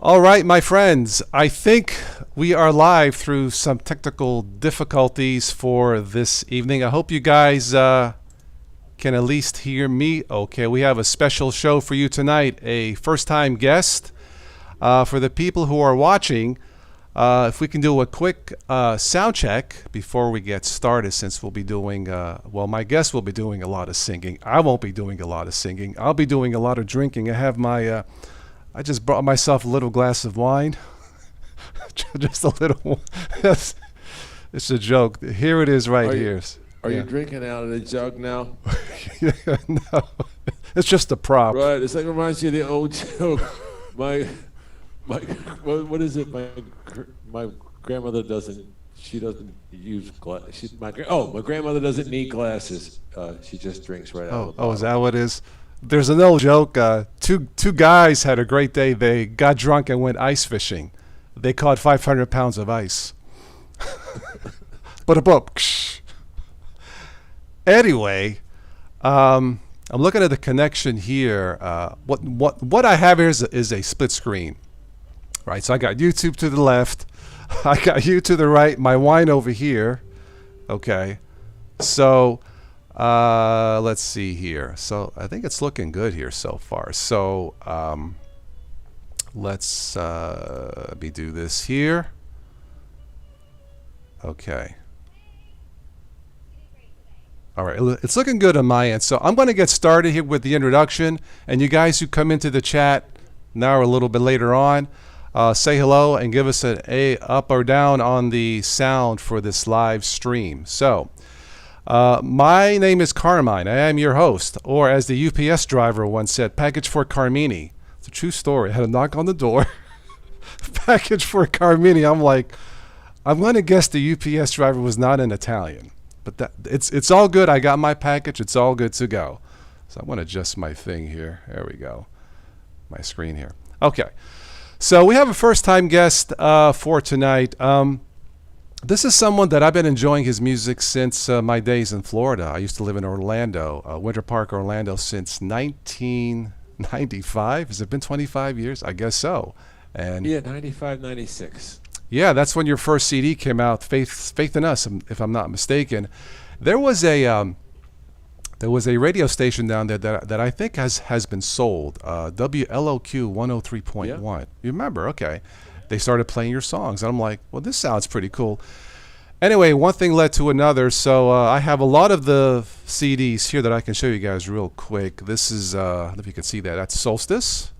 All right, my friends, I think we are live through some technical difficulties for this evening. I hope you guys can at least hear me. Okay, we have a special show for you tonight, a first-time guest. For the people who are watching, if we can do a quick sound check before we get started, since we'll be doing, well, my guest will be doing a lot of singing. I won't be doing a lot of singing. I'll be doing a lot of drinking. I have my... I just brought myself a little glass of wine. Just a little. It's a joke. Here it is right here. Are you drinking out of the jug now? No, it's just a prop. Right, it's like reminds you of the old joke. What is it? My grandmother doesn't. She doesn't use glass. My grandmother doesn't need glasses. She just drinks right out of the bottle. Oh, is that what it is? There's an old joke. Two guys had a great day. They got drunk and went ice fishing. They caught 500 pounds of ice. Anyway, I'm looking at the connection here. What I have here is a split screen, right? So I got YouTube to the left, I got you to the right, my wine over here. Okay, so. Let's see here. So I think it's looking good here so far. So let's do this here. Okay. All right, it's looking good on my end. So I'm going to get started here with the introduction, and you guys who come into the chat now or a little bit later on, say hello and give us an A up or down on the sound for this live stream. So my name is Carmine. I am your host, or as the UPS driver once said, package for Carmini. It's a true story. I had a knock on the door. Package for Carmini. I'm like, I'm going to guess the UPS driver was not an Italian, but it's all good. I got my package. It's all good to go. So I'm going to adjust my thing here. There we go. My screen here. Okay. So we have a first-time guest for tonight. This is someone that I've been enjoying his music since my days in Florida. I used to live in Orlando, Winter Park, Orlando, since 1995. Has it been 25 years? I guess so. And yeah, 95, 96. Yeah, that's when your first CD came out, Faith in Us, if I'm not mistaken. There was a radio station down there that I think has been sold, WLOQ 103.1. Yeah. You remember? Okay. They started playing your songs, and I'm like, well, this sounds pretty cool. Anyway, one thing led to another, so I have a lot of the CDs here that I can show you guys real quick. This is, I don't know if you can see that. That's Solstice.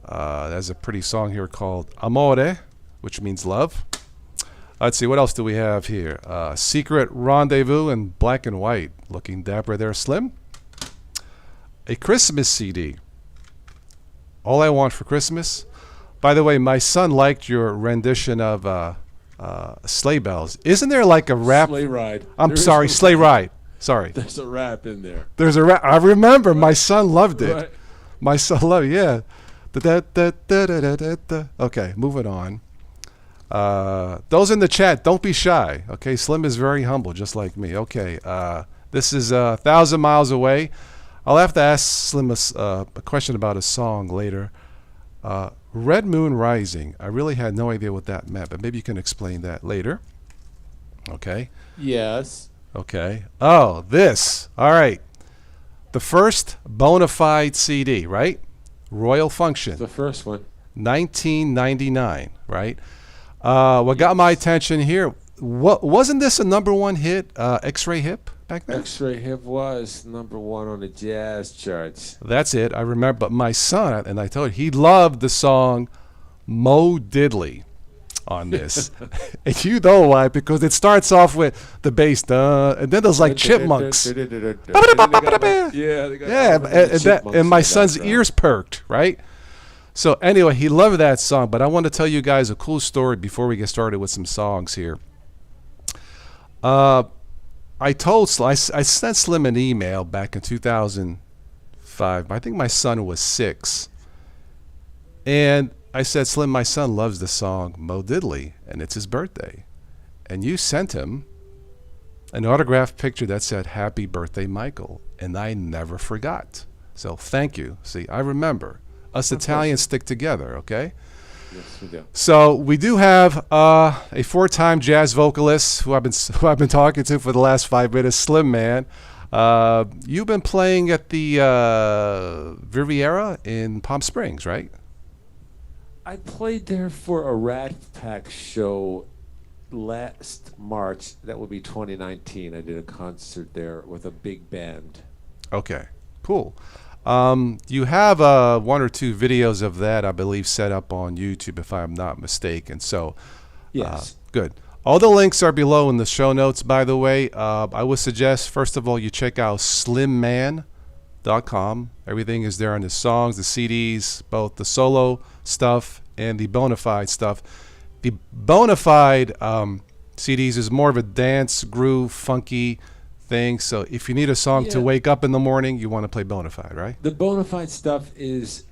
There's a pretty song here called AMORE, which means love. Let's see, what else do we have here? Secret Rendezvous in black and white. Looking dapper there, Slim. A Christmas CD. All I Want for Christmas. By the way, my son liked your rendition of Sleigh Bells. Isn't there like a rap? Sleigh Ride. Sleigh Ride. Sorry. There's a rap in there. There's a rap. I remember. Right. My son loved it. Right. My son loved it, yeah. Okay, moving on. Those in the chat, don't be shy. Okay, Slim is very humble, just like me. Okay, this is 1,000 miles away. I'll have to ask Slim a question about a song later. Red Moon Rising. I really had no idea what that meant, but maybe you can explain that later. Okay. Yes. Okay. Oh, this. All right. The first bona fide CD, right? Royal Function. The first one. 1999, right? What got my attention here, wasn't this a #1 hit, X-Ray Hip? Back then? X-Ray Hip was #1 on the jazz charts. That's it. I remember. But my son, and I told you, he loved the song Mo Diddley on this. And you know why? Because it starts off with the bass, and then there's like chipmunks. And my son's ears perked, right? So anyway, he loved that song. But I want to tell you guys a cool story before we get started with some songs here. I sent Slim an email back in 2005. I think my son was 6. And I said, Slim, my son loves the song Mo Diddley, and it's his birthday. And you sent him an autographed picture that said, Happy Birthday, Michael. And I never forgot. So thank you. See, I remember. Us Italians stick together, okay? Yes, we do. So we do have a 4-time jazz vocalist who I've been talking to for the last 5 minutes, Slim Man. You've been playing at the Riviera in Palm Springs, right? I played there for a Rat Pack show last March. That would be 2019. I did a concert there with a big band. Okay, cool. You have 1 or 2 videos of that, I believe, set up on YouTube, if I'm not mistaken. So, Yes. good. All the links are below in the show notes, by the way. I would suggest, first of all, you check out slimman.com. Everything is there on the songs, the CDs, both the solo stuff and the Bonafide stuff. The Bonafide CDs is more of a dance, groove, funky thing. So if you need a song to wake up in the morning, you want to play Bonafide, right? The Bonafide stuff is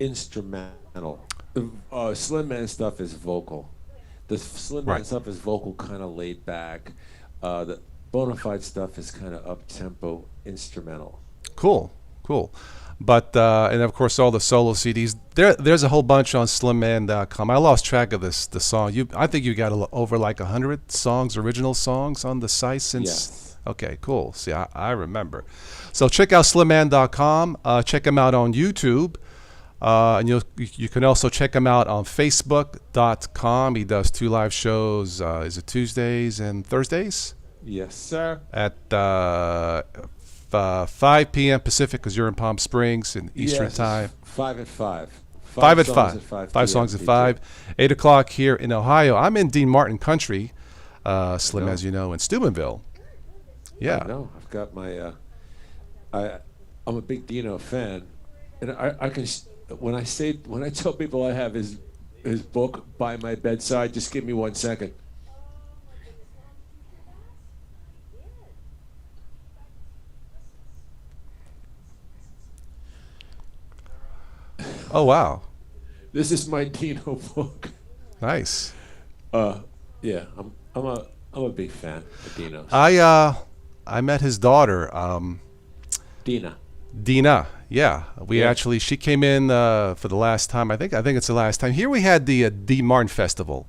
instrumental. The Slim Man stuff is vocal. The Slim Man stuff is vocal, kind of laid back. The Bonafide stuff is kind of up-tempo, instrumental. Cool, cool. But and of course all the solo CDs. There's a whole bunch on slimman.com. I lost track of the song. I think you got over like 100 songs, original songs on the site since. Yes. Okay, cool. See, I remember. So check out slimman.com. Check him out on YouTube. And you can also check him out on facebook.com. He does 2 live shows. Is it Tuesdays and Thursdays? Yes, sir. At 5 p.m. Pacific, because you're in Palm Springs in Eastern time. 5 at 5. 5 at 5. 5 songs at 5. 8 o'clock here in Ohio. I'm in Dean Martin country, Slim, as you know, in Steubenville. Yeah. I know. I've got my. I'm a big Dino fan, and I can. When I tell people I have his book by my bedside, just give me 1 second. Oh wow. This is my Dino book. Nice. Yeah, I'm a big fan of Dino's. I met his daughter, Dina. Dina. Yeah, she came in for the last time. I think it's the last time. Here we had the D Martin Festival.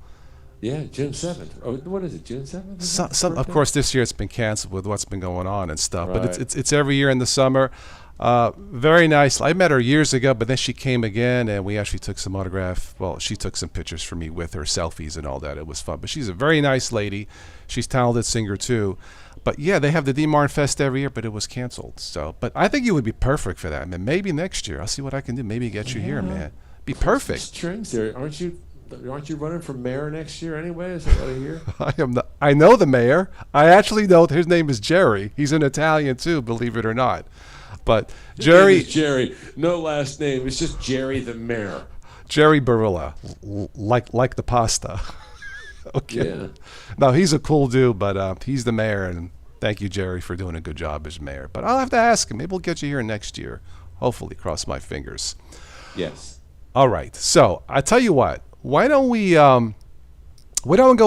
Yeah, June 7th. Oh, what is it? June 7th? Of course, this year it's been canceled with what's been going on and stuff. Right. But it's every year in the summer. Very nice. I met her years ago, but then she came again, and we actually took some autograph. Well, she took some pictures for me with her, selfies and all that. It was fun. But she's a very nice lady. She's a talented singer too. But yeah, they have the D Martin Fest every year, but it was canceled. So, but I think you would be perfect for that. I mean, maybe next year. I'll see what I can do. Maybe get you here, man. Be perfect. Strings there, aren't you running for mayor next year anyway? Is that what I hear? I know the mayor. I actually know his name is Jerry. He's an Italian too, believe it or not. But Jerry, no last name. It's just Jerry the mayor. Jerry Barilla, like the pasta. Okay. Yeah. No, he's a cool dude, but he's the mayor, and thank you, Jerry, for doing a good job as mayor. But I'll have to ask him. Maybe we'll get you here next year. Hopefully, cross my fingers. Yes. All right. So I tell you what. Why don't we go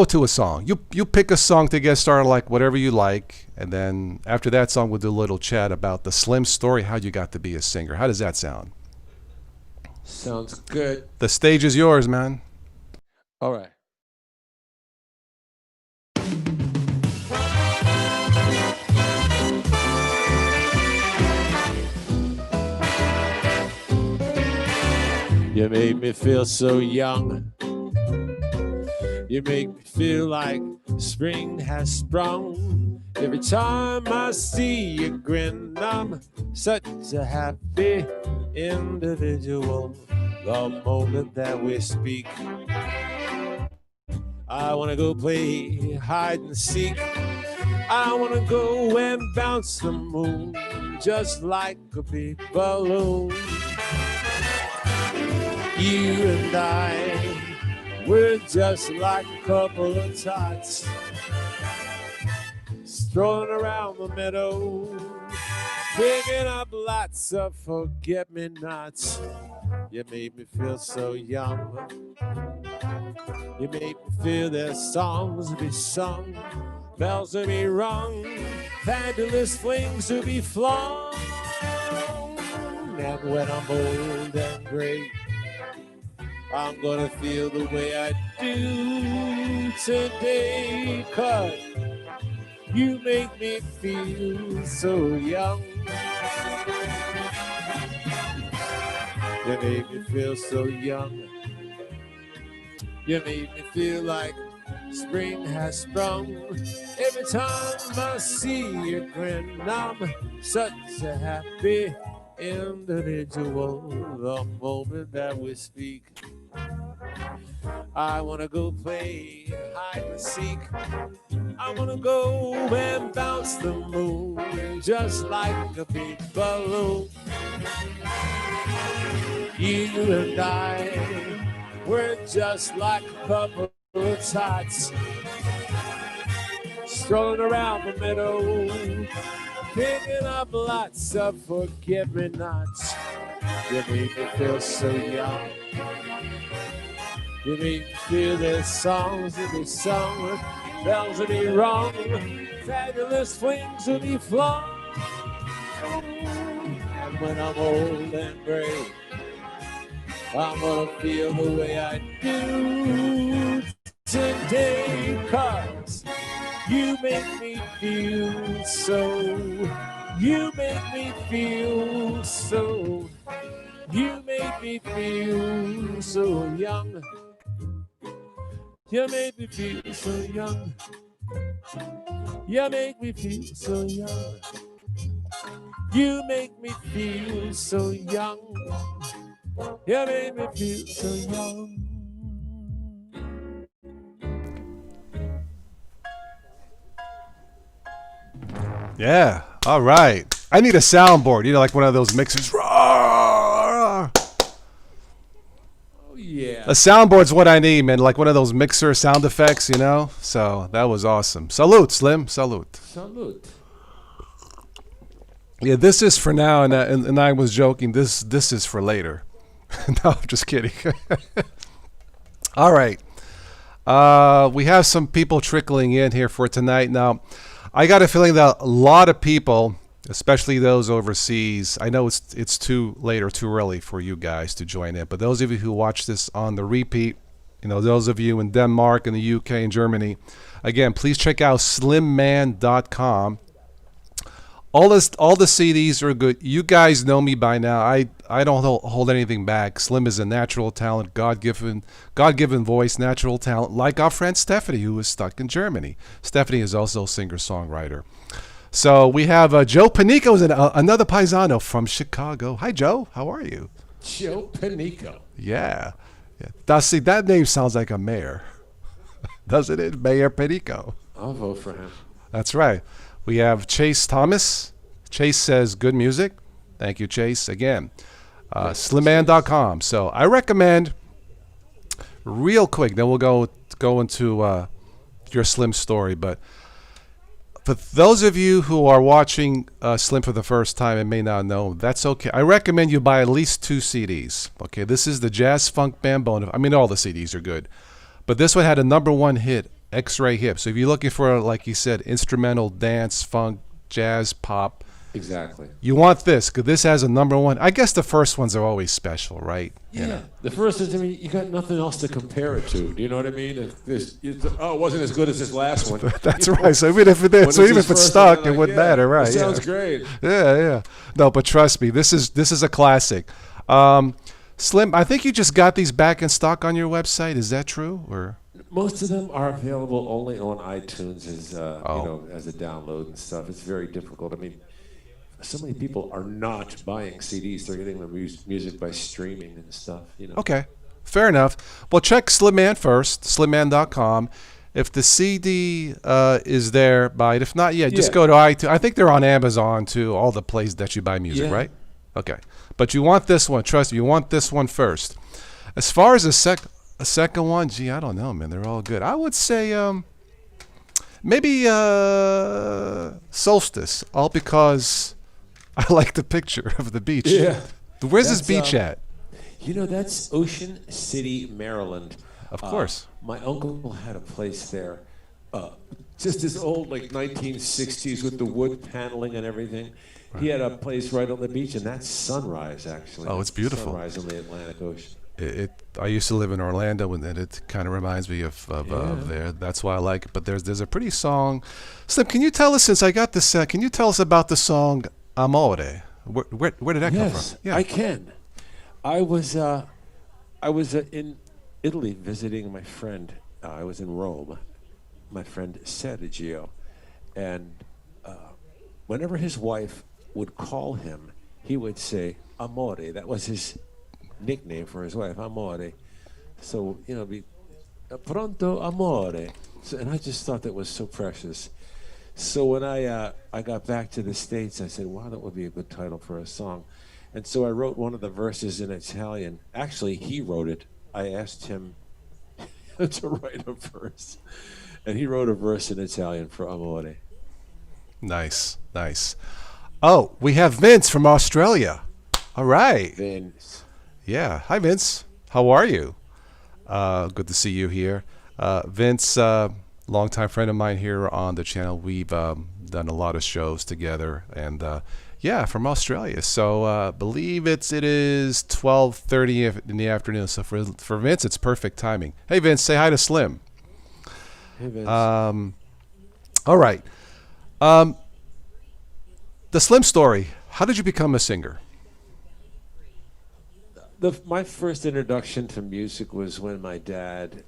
to a song? You pick a song to get started, like whatever you like, and then after that song, we'll do a little chat about the Slim story, how you got to be a singer. How does that sound? Sounds good. The stage is yours, man. All right. You make me feel so young. You make me feel like spring has sprung. Every time I see you grin, I'm such a happy individual. The moment that we speak, I wanna go play hide and seek. I wanna go and bounce the moon just like a big balloon. You and I, we're just like a couple of tots strolling around the meadow, picking up lots of forget-me-nots. You made me feel so young. You made me feel there's songs to be sung, bells to be rung, fabulous flings to be flung. And when I'm old and gray, I'm gonna feel the way I do today, 'cause you make me feel so young. You make me feel so young. You make me feel like spring has sprung. Every time I see you grin, I'm such a happy individual. The moment that we speak, I wanna go play hide and seek. I wanna go and bounce the moon just like a big balloon. You and I, we're just like a couple of tots strolling around the meadow, picking up lots of forget-me-nots. You make me feel so young. You make me feel there's songs to be sung, bells to be rung, fabulous flings to be flung. And when I'm old and gray, I'm gonna feel the way I do today, 'cause you make me feel so, you make me feel so, you make me feel so young. You make me feel so young. You make me feel so young. You make me feel so young. You make me feel so young. Yeah. All right. I need a soundboard. You know, like one of those mixers. Roar! Oh yeah. A soundboard's what I need, man. Like one of those mixer sound effects, you know. So that was awesome. Salute, Slim. Salute. Salute. Yeah, this is for now, and I was joking. This is for later. No, I'm just kidding. All right. We have some people trickling in here for tonight. Now, I got a feeling that a lot of people, especially those overseas, I know it's too late or too early for you guys to join in, but those of you who watch this on the repeat, you know, those of you in Denmark and the UK and Germany, again, please check out slimman.com. All the CDs are good. You guys know me by now. I don't hold anything back. Slim is a natural talent, God-given voice, natural talent, like our friend Stephanie, who is stuck in Germany. Stephanie is also a singer-songwriter. So we have Joe Panico, is another paisano from Chicago. Hi, Joe. How are you? Joe Panico. Yeah. See, that name sounds like a mayor. Doesn't it? Mayor Panico. I'll vote for him. That's right. We have Chase Thomas. Chase says, good music. Thank you, Chase. Again, slimman.com. So I recommend, real quick, then we'll go into your Slim story. But for those of you who are watching Slim for the first time and may not know, that's okay. I recommend you buy at least 2 CDs. Okay, this is the Jazz Funk Band BONA. I mean, all the CDs are good. But this one had a #1 hit, X-Ray Hip. So if you're looking for, like you said, instrumental, dance, funk, jazz, pop. Exactly. You want this, because this has a #1. I guess the first ones are always special, right? Yeah. You know? The first is, I mean, you got nothing else to compare it to. Do you know what I mean? It wasn't as good as this last one. That's right. So even if it's stuck, it wouldn't matter, right? It sounds great. Yeah. No, but trust me, this is a classic. Slim, I think you just got these back in stock on your website. Is that true, or? Most of them are available only on iTunes as as a download and stuff. It's very difficult. I mean, so many people are not buying CDs; they're getting their music by streaming and stuff. You know. Okay, fair enough. Well, check Slimman first, slimman.com. If the CD is there, buy it. If not, just go to iTunes. I think they're on Amazon too. All the places that you buy music, right? Okay, but you want this one. Trust me, you want this one first. As far as a second one, gee, I don't know, man. They're all good. I would say maybe Solstice, all because I like the picture of the beach. Yeah. Where's this beach at? You know, that's Ocean City, Maryland. Of course. My uncle had a place there. Just this old, like, 1960s with the wood paneling and everything. He had a place right on the beach, and that's Sunrise, actually. Oh, it's beautiful. Sunrise on the Atlantic Ocean. I used to live in Orlando, and it kind of reminds me of there. That's why I like it. But there's a pretty song. Slim, can you tell us, since I got this, can you tell us about the song Amore? Where did that come from? Yeah, I can. I was in Italy visiting my friend. I was in Rome. My friend Sergio, and whenever his wife would call him, he would say "Amore." That was his nickname for his wife, Amore. So, be pronto, amore. So, and I just thought that was so precious. So when I got back to the States, I said, wow, that would be a good title for a song. And so I wrote one of the verses in Italian. Actually, he wrote it. I asked him to write a verse. And he wrote a verse in Italian for Amore. Nice. Oh, we have Vince from Australia. All right. Vince. Yeah. Hi, Vince. How are you? Good to see you here. Vince, longtime friend of mine here on the channel. We've done a lot of shows together, and from Australia. So believe it is 12:30 in the afternoon. So for Vince, it's perfect timing. Hey, Vince, say hi to Slim. Hey, Vince. All right. The Slim story. How did you become a singer? My first introduction to music was when my dad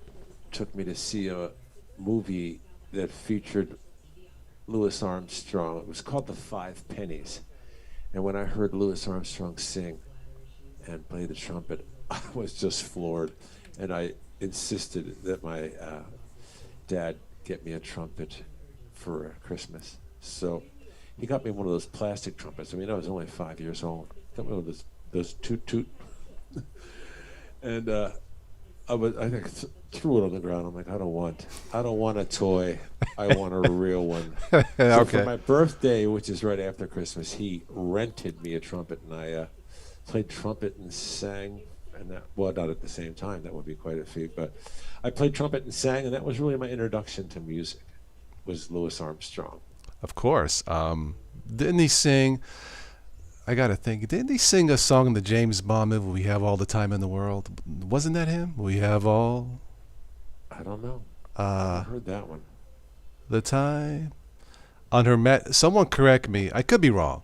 took me to see a movie that featured Louis Armstrong. It was called The Five Pennies. And when I heard Louis Armstrong sing and play the trumpet, I was just floored. And I insisted that my dad get me a trumpet for Christmas. So he got me one of those plastic trumpets. I mean, I was only 5 years old. Got me one of those toot. And I threw it on the ground. I'm like, I don't want a toy. I want a real one. So Okay. for my birthday, which is right after Christmas, he rented me a trumpet, and I played trumpet and sang. And not at the same time. That would be quite a feat. But I played trumpet and sang, and that was really my introduction to music. Was Louis Armstrong. Of course. Didn't he sing? I gotta think. Didn't he sing a song in the James Bond movie, "We Have All the Time in the World"? Wasn't that him? We have all. I don't know. I heard that one. The time on someone correct me. I could be wrong.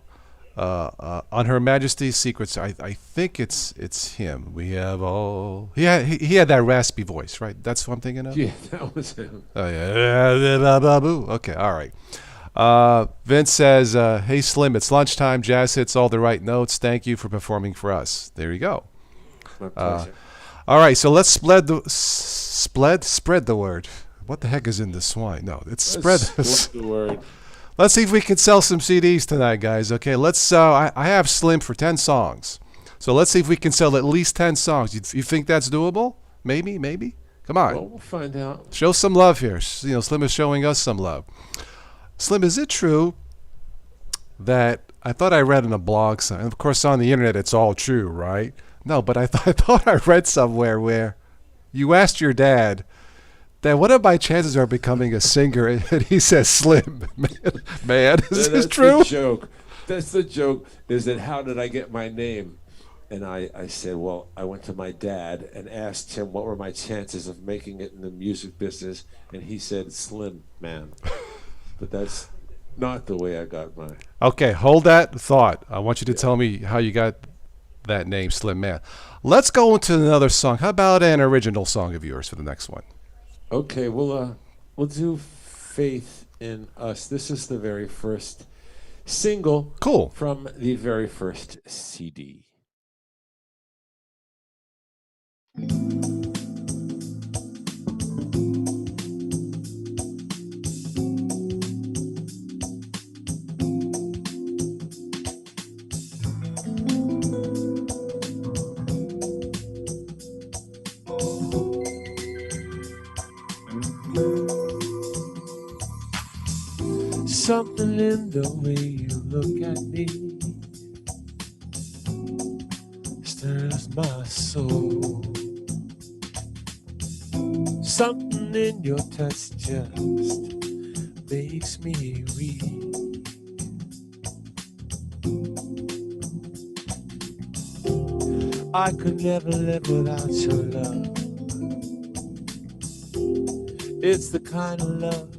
On Her Majesty's Secrets, I think it's him. We have all. He had that raspy voice, right? That's what I'm thinking of. Yeah, that was him. Oh yeah. Okay, all right. Vince says, "Hey Slim, it's lunchtime. Jazz hits all the right notes. Thank you for performing for us." There you go. My pleasure. All right, so let's spread the word. What the heck is in this swine? No, it's spread the word. Let's see if we can sell some CDs tonight, guys. Okay, let's. I have Slim for 10 songs, so let's see if we can sell at least 10 songs. You think that's doable? Maybe. Come on. Well, we'll find out. Show some love here. Slim is showing us some love. Slim, is it true that I thought I read in a blog, and of course on the internet it's all true, right? No, but I thought I read somewhere where you asked your dad that what if my chances are becoming a singer, and he says, "Slim, man, is this true?" That's the joke. Is that how did I get my name? And I said, well, I went to my dad and asked him what were my chances of making it in the music business, and he said, "Slim, man." But that's not the way I got mine. Okay, hold that thought. I want you to tell me how you got that name, Slim Man. Let's go into another song. How about an original song of yours for the next one? Okay, we'll do "Faith in Us." This is the very first single. Cool. From the very first CD. Something in the way you look at me stirs my soul. Something in your touch just makes me weak. I could never live without your love. It's the kind of love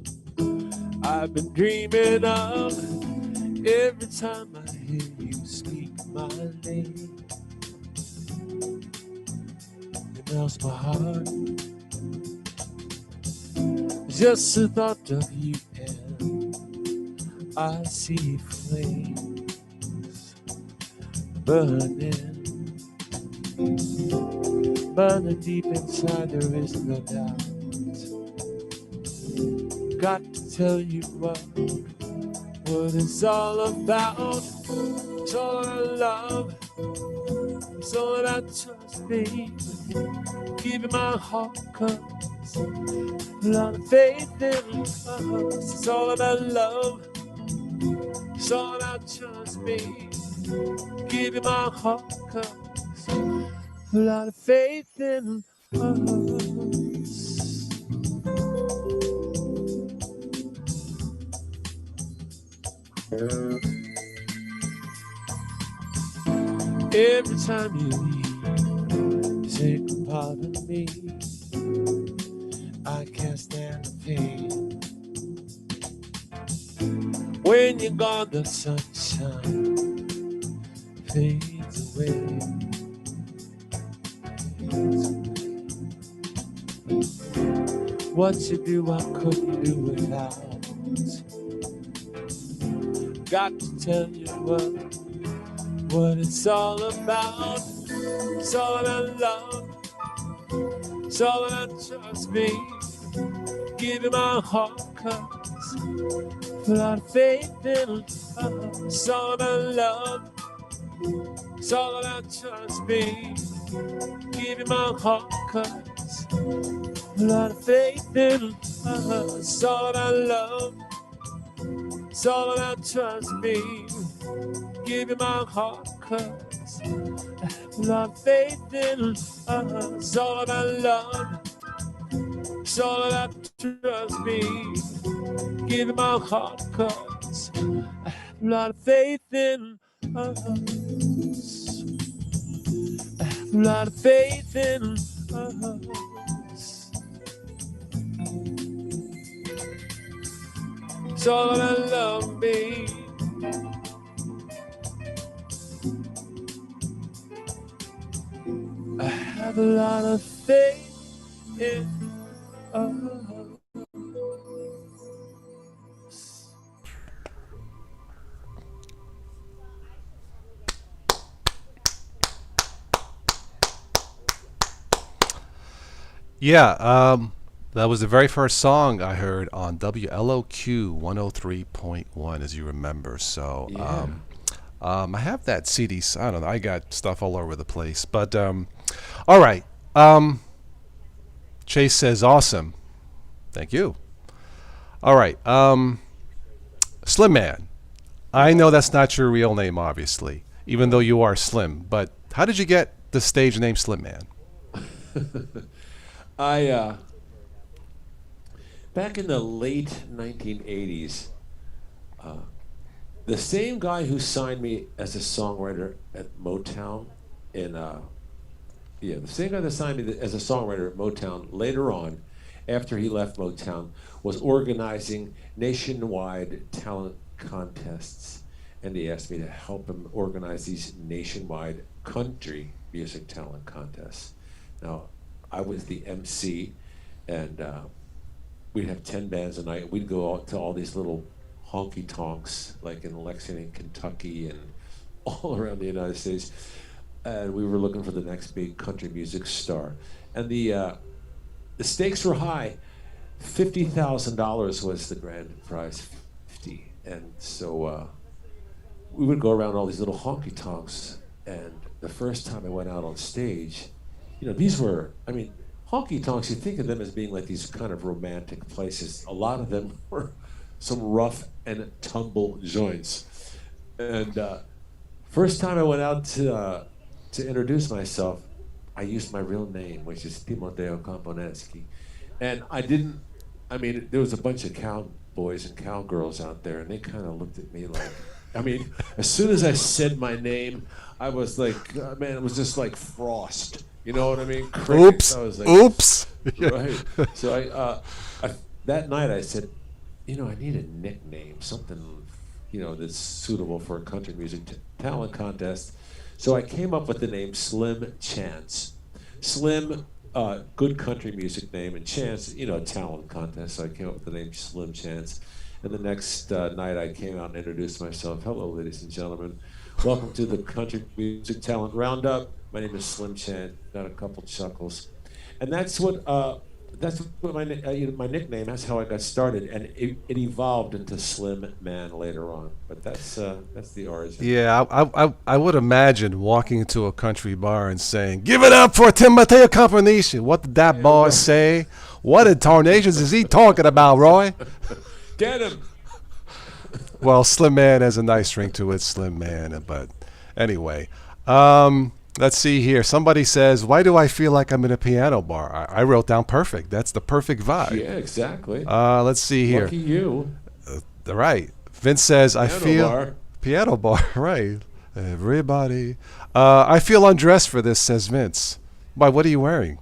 I've been dreaming of. Every time I hear you speak my name, it melts my heart. Just the thought of you and I see flames burning. Burning deep inside, there is no doubt. Got to tell you what it's all about. It's all about love. It's all about trust, baby. Giving my heart comes. A lot of faith in us. It's all about love. It's all about trust, baby. Giving my heart comes. A lot of faith in us. Every time you leave, you take a part of me. I can't stand the pain. When you're gone, the sunshine fades away. What you do, I couldn't do without. Got to tell you what it's all about. It's all about love. It's all about trust me. Giving my heart cause a lot of faith in us. It's all about love. It's all about trust me. Giving my heart cause a lot of faith in us. It's all about love. It's all about trust me. Giving my heart cause a lot of faith in us. It's all about love. It's all about trust me. Giving my heart cause a lot of faith in us. A lot of faith in us. It's all about love, babe. I have a lot of faith in us. Yeah, that was the very first song I heard on WLOQ 103.1, as you remember. So, Yeah. I have that CD. I don't know. I got stuff all over the place. But, all right. Chase says, awesome. Thank you. All right. Slim Man. I know that's not your real name, obviously, even though you are Slim. But how did you get the stage name Slim Man? Back in the late 1980s, the same guy who signed me as a songwriter at Motown, the same guy that signed me as a songwriter at Motown later on, after he left Motown, was organizing nationwide talent contests, and he asked me to help him organize these nationwide country music talent contests. Now, I was the MC, and we'd have 10 bands a night. We'd go out to all these little honky-tonks, like in Lexington, Kentucky, and all around the United States. And we were looking for the next big country music star. And the stakes were high. $50,000 was the grand prize, 50. And so we would go around all these little honky-tonks. And the first time I went out on stage, these were, honky-tonks, you think of them as being like these kind of romantic places. A lot of them were some rough and tumble joints. And first time I went out to introduce myself, I used my real name, which is Timoteo Komponenski. And there was a bunch of cowboys and cowgirls out there, and they kind of looked at me like I mean, as soon as I said my name, I was like, man, it was just like frost. You know what I mean? Crickets. Oops. I was like, Oops. right. So that night I said, I need a nickname, something, that's suitable for a country music talent contest. So I came up with the name Slim Chance. Slim, good country music name, and Chance, talent contest. So I came up with the name Slim Chance. And the next night I came out and introduced myself. Hello, ladies and gentlemen. Welcome to the Country Music Talent Roundup. My name is Slim Chance. Got a couple chuckles. And that's what my nickname, that's how I got started. And it evolved into Slim Man later on. But that's the origin. Yeah, I would imagine walking into a country bar and saying, "Give it up for Tim Mateo combination." What did that boy say? What in tarnations is he talking about, Roy? Get him. Well, Slim Man has a nice ring to it, Slim Man. But anyway, let's see here. Somebody says, "Why do I feel like I'm in a piano bar?" I wrote down perfect. That's the perfect vibe. Yeah, exactly. Let's see here. Lucky you. Right. Vince says, Piano "I feel bar. piano bar." Right. Everybody. I feel undressed for this, says Vince. Why? What are you wearing?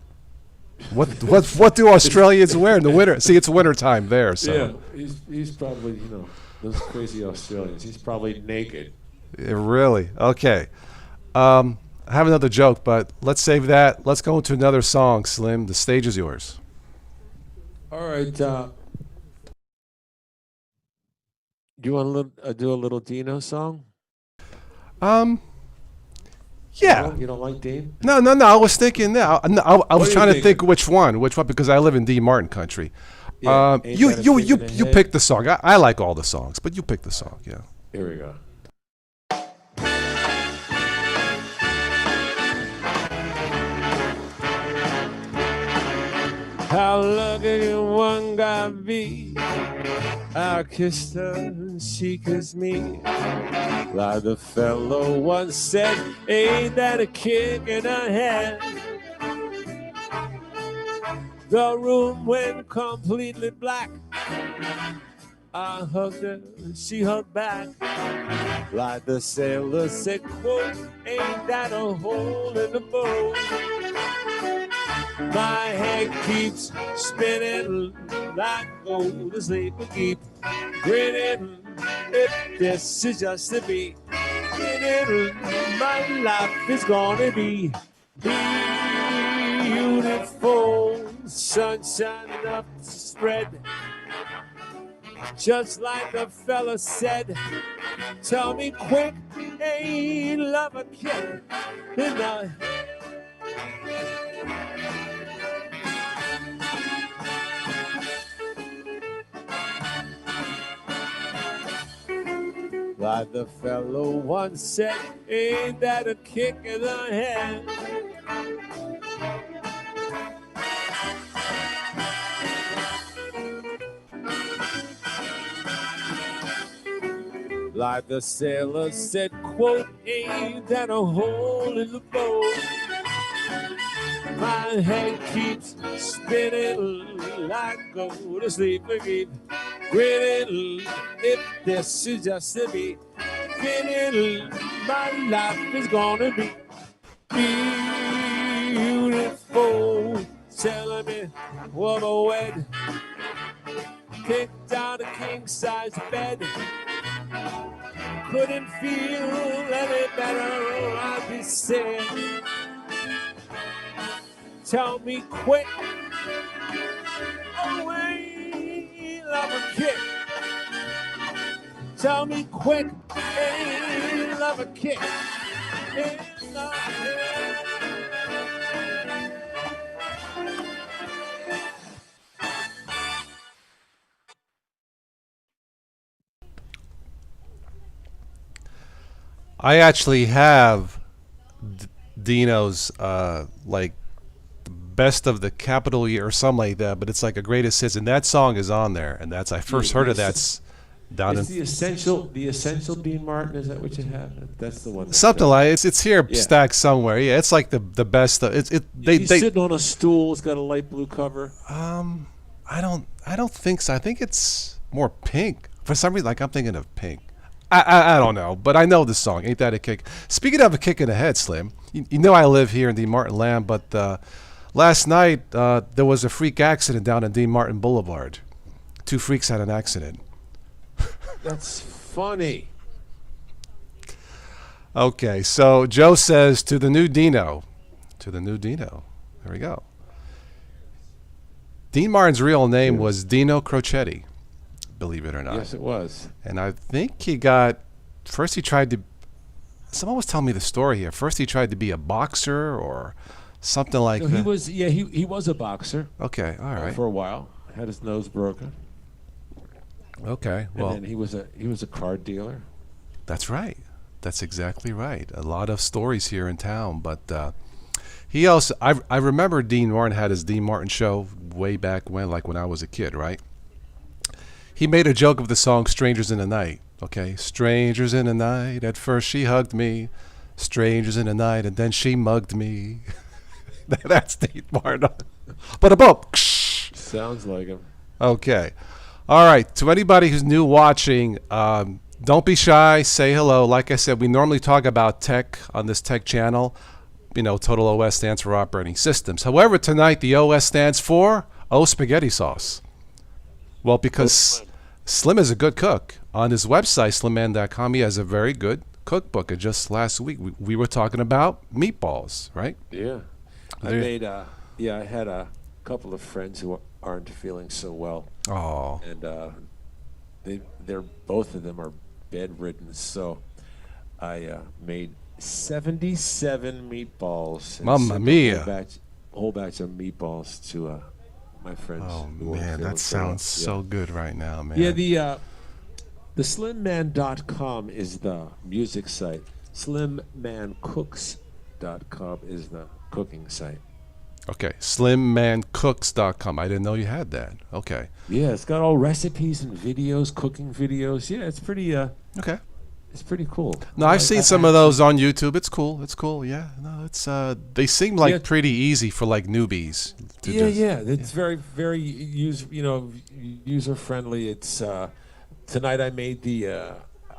What do Australians wear in the winter? See, it's winter time there. So. Yeah, he's probably, those crazy Australians. He's probably naked. Really? Okay. I have another joke, but let's save that. Let's go into another song, Slim. The stage is yours. All right. Do you want to do a little Dino song? Yeah. You don't like Dean? No. I was thinking that. I was trying to think which one, because I live in D. Martin country. Yeah, You pick the song. I like all the songs, but you pick the song. Yeah. Here we go. How lucky one got me. I kissed her and she kissed me. Like the fellow once said, ain't that a kick in the head? The room went completely black. I hugged her and she hugged back. Like the sailor said, quote, ain't that a hole in the boat? My head keeps spinning like go to sleep and keep grinning. If this is just to be grinning, my life is gonna be beautiful. Sunshine enough to spread. Just like the fella said, tell me quick, ain't love a kid enough. Like the fellow once said, ain't that a kick in the head? Like the sailor said, quote, ain't that a hole in the boat? My head keeps spinning like go to sleep and keep grinning. If this is just to be grinning, my life is gonna be beautiful. Telling me what a wed. Kicked out a king-size bed. Couldn't feel any better, I'd be sick. Tell me quick, oh, ain't love a kick. Tell me quick, ain't love a kick. Ain't love a kick. I actually have Dino's like best of the capital year or something like that, but it's like a greatest hits, and that song is on there, and that's I first heard of that's down it's in the essential Dean Martin. Is that what you have? That's the one. Something like it's here stacked somewhere. Yeah, it's like the best of it. They sitting on a stool. It's got a light blue cover. I don't think so. I think it's more pink for some reason. Like I'm thinking of pink. I don't know, but I know the song. Ain't that a kick? Speaking of a kick in the head, Slim, you know I live here in Dean Martin Land, but last night there was a freak accident down in Dean Martin Boulevard. 2 freaks had an accident. That's funny. Okay, so Joe says to the new Dino. There we go. Dean Martin's real name was Dino Crocetti, believe it or not. Yes, it was. And I think he got, first he tried to, someone was telling me the story here. First he tried to be a boxer or something like that. He was a boxer. Okay, all right. For a while. Had his nose broken. Okay, well. And then he was a card dealer. That's right. That's exactly right. A lot of stories here in town, but he also, I remember Dean Martin had his Dean Martin show way back when, like when I was a kid, right? He made a joke of the song Strangers in the Night, okay? Strangers in the night, at first she hugged me. Strangers in the night, and then she mugged me. That's Dean Martin. But a book. Sounds like him. Okay. All right. To anybody who's new watching, don't be shy. Say hello. Like I said, we normally talk about tech on this tech channel. You know, Total OS stands for operating systems. However, tonight the OS stands for spaghetti sauce. Well, because Slim is a good cook. On his website, slimman.com, he has a very good cookbook. And just last week, we were talking about meatballs, right? Yeah. I had a couple of friends who aren't feeling so well. Oh. And they're both of them are bedridden, so I made 77 meatballs. Mamma mia! Whole batch of meatballs to my friends. Oh man, that sounds so good right now, man. Yeah, the slimman.com is the music site. Slimmancooks.com is the cooking site. Okay, slimmancooks.com. I didn't know you had that. Okay. Yeah, it's got all recipes and videos, cooking videos. Yeah, it's pretty okay. It's pretty cool. No, I've seen some of those on YouTube. It's cool. It's cool. Yeah. No, it's they seem like pretty easy for like newbies. It's very user friendly. It's tonight I made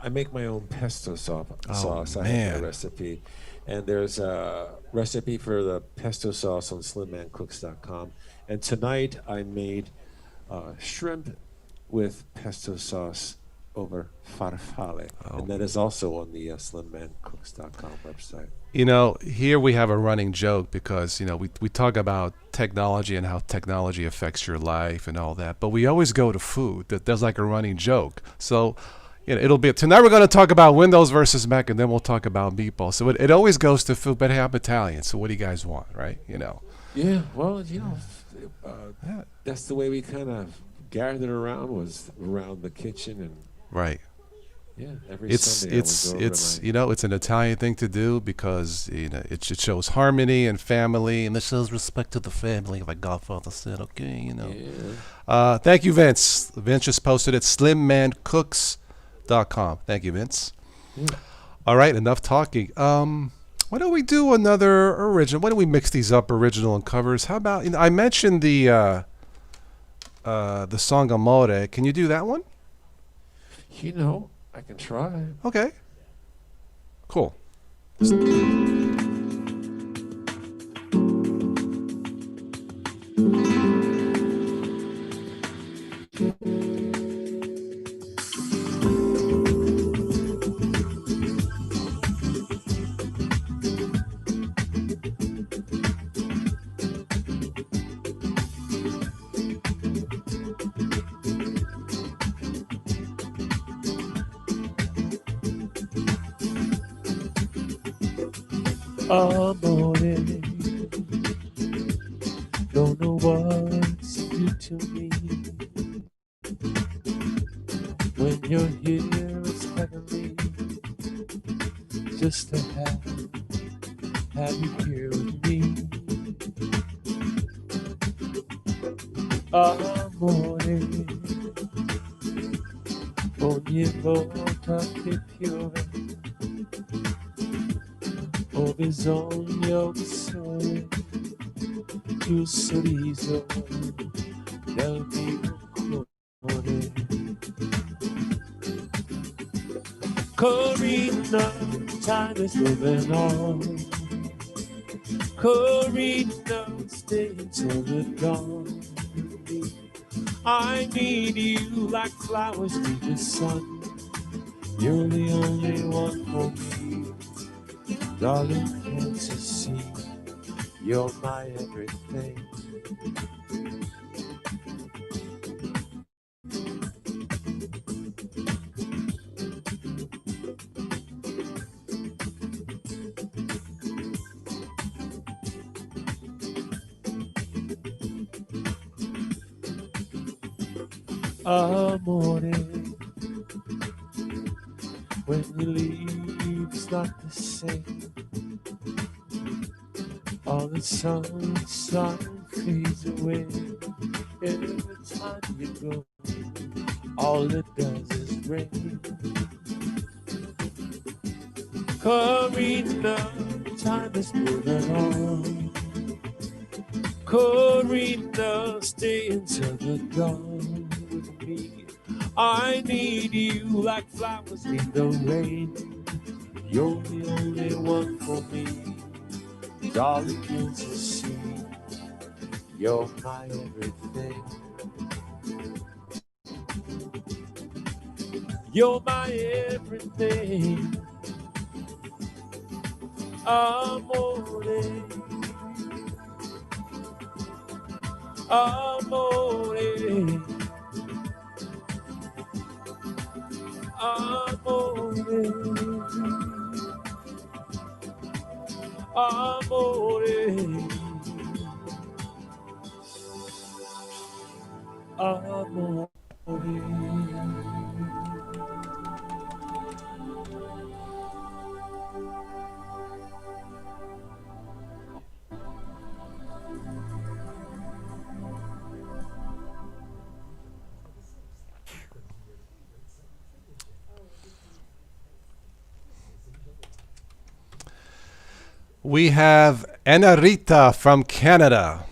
I make my own pesto sauce. I have a recipe. And there's a recipe for the pesto sauce on slimmancooks.com. And tonight I made shrimp with pesto sauce over farfalle. And that is also on the slimmancooks.com website. You know, here we have a running joke because, you know, we talk about technology and how technology affects your life and all that. But we always go to food. There's like a running joke. So, you know, it'll be tonight. We're going to talk about Windows versus Mac, and then we'll talk about meatballs. So it always goes to food. But hey, I'm Italian, so what do you guys want, right? You know. Yeah. Well, you know, that's the way we kind of gathered around the kitchen and. Right. Yeah. Every Sunday it's you know, it's an Italian thing to do because you know it shows harmony and family, and it shows respect to the family, like Godfather said. Okay, you know. Yeah. Thank you, Vince. Vince just posted it. slimmancooks.com. Thank you, Vince. Yeah. All right, enough talking. Why don't we do another original? Why don't we mix these up, original and covers? How about, you know, I mentioned the song Amore. Can you do that one? You know, I can try. Okay. Cool. Amore, don't know what you do to me. When you're here, it's heavenly. Just to have you here with me. Amore, ogni volta che piove. Ho bisogno di sole, più sorriso del mio cuore. Corina, time is moving on. Corina, stay until the dawn. I need you like flowers need the sun. You're the only one for me. Darling, can't you see? You're my everything. AMORE, when you leave, it's not the same. All the sunshine fades away. Every time you go, all it does is rain. Corina, time is moving on. Corina, stay until the dawn with me. I need you like flowers need the rain. You're the only one for me. Darling, can't you see? You're my everything. You're my everything. AMORE, AMORE, AMORE, AMORE, AMORE. We have Anarita from Canada.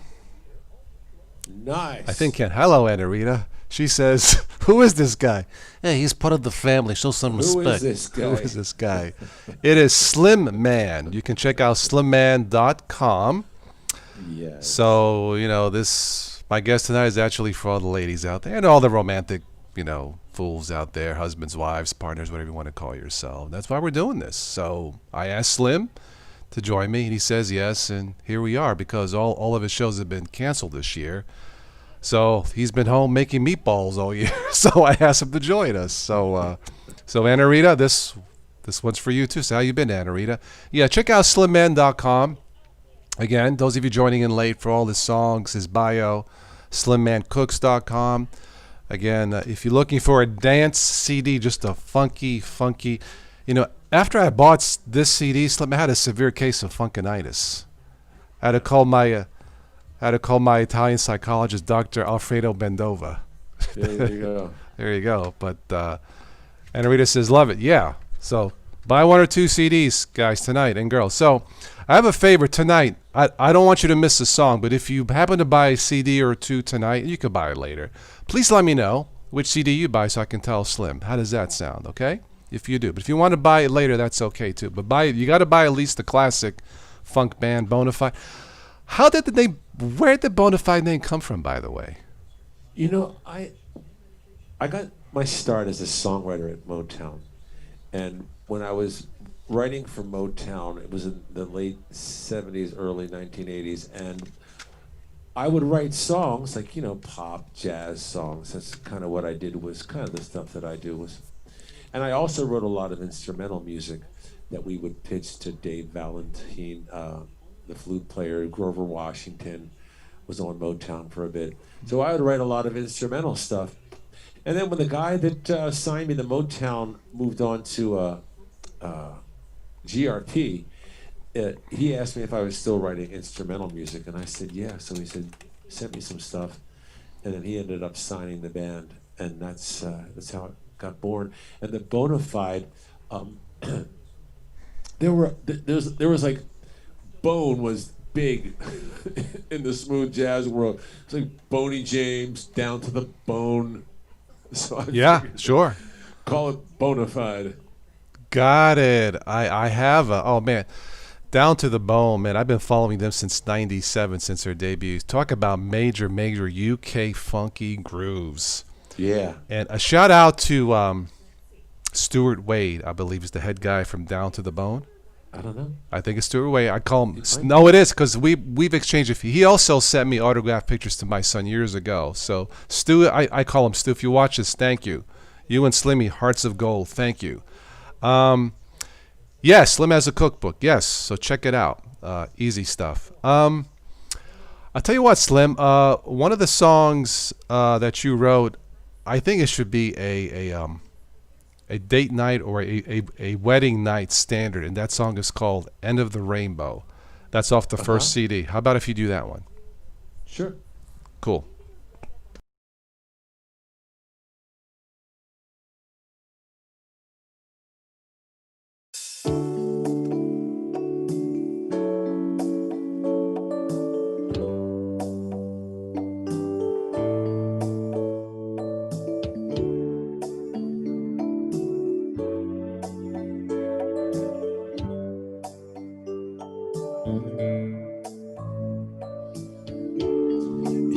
Nice. I think, hello, Anarita. She says, who is this guy? Hey, he's part of the family. Show some respect. Who is this guy? Who is this guy? It is Slim Man. You can check out slimman.com. Yes. So, you know, my guest tonight is actually for all the ladies out there and all the romantic, fools out there, husbands, wives, partners, whatever you want to call yourself. That's why we're doing this. So I asked Slim to join me, and he says yes, and here we are, because all of his shows have been canceled this year. So he's been home making meatballs all year. So I asked him to join us. So Anarita, this one's for you too. So how you been, Anarita? Yeah, check out slimman.com. Again, those of you joining in late, for all his songs, his bio, slimmancooks.com. Again, if you're looking for a dance CD, just a funky, after I bought this CD, Slim, I had a severe case of funkinitis. I had to call my Italian psychologist, Dr. Alfredo Bendova. There you go. There you go. But Anarita says, love it. Yeah. So buy one or two CDs, guys, tonight, and girls. So I have a favor tonight. I don't want you to miss a song, but if you happen to buy a CD or two tonight, you can buy it later. Please let me know which CD you buy so I can tell Slim. How does that sound, okay? If you do. But if you want to buy it later, that's okay too. But you got to buy at least the classic funk band, Bonafide. Where did the Bonafide name come from, by the way? I got my start as a songwriter at Motown. And when I was writing for Motown, it was in the late 70s, early 1980s, and I would write songs like, pop, jazz songs. That's kind of what I did, was kind of the stuff that I do was. And I also wrote a lot of instrumental music that we would pitch to Dave Valentine, the flute player. Grover Washington was on Motown for a bit. So I would write a lot of instrumental stuff. And then when the guy that signed me to Motown moved on to GRP, he asked me if I was still writing instrumental music, and I said yeah. So he sent me some stuff, and then he ended up signing the band, and that's how it got born. And the Bonafide, there was like, Bone was big in the smooth jazz world. It's like Boney James, Down to the Bone. So I Yeah, sure. Call it Bonafide. Got it. I have oh man, Down to the Bone, man. I've been following them since '97, since their debut. Talk about major UK funky grooves. Yeah. And a shout out to Stuart Wade, I believe is the head guy from Down to the Bone. I don't know. I think it's Stuart Wade. I call him. No, it is, because we've exchanged a few. He also sent me autographed pictures to my son years ago. So Stu, I call him Stu. If you watch this, thank you. You and Slimmy, hearts of gold. Thank you. Yes, Slim has a cookbook. Yes, so check it out. Easy stuff. I'll tell you what, Slim. One of the songs that you wrote, I think it should be a date night or a wedding night standard, and that song is called End of the Rainbow. That's off the first CD. How about if you do that one? Sure. Cool.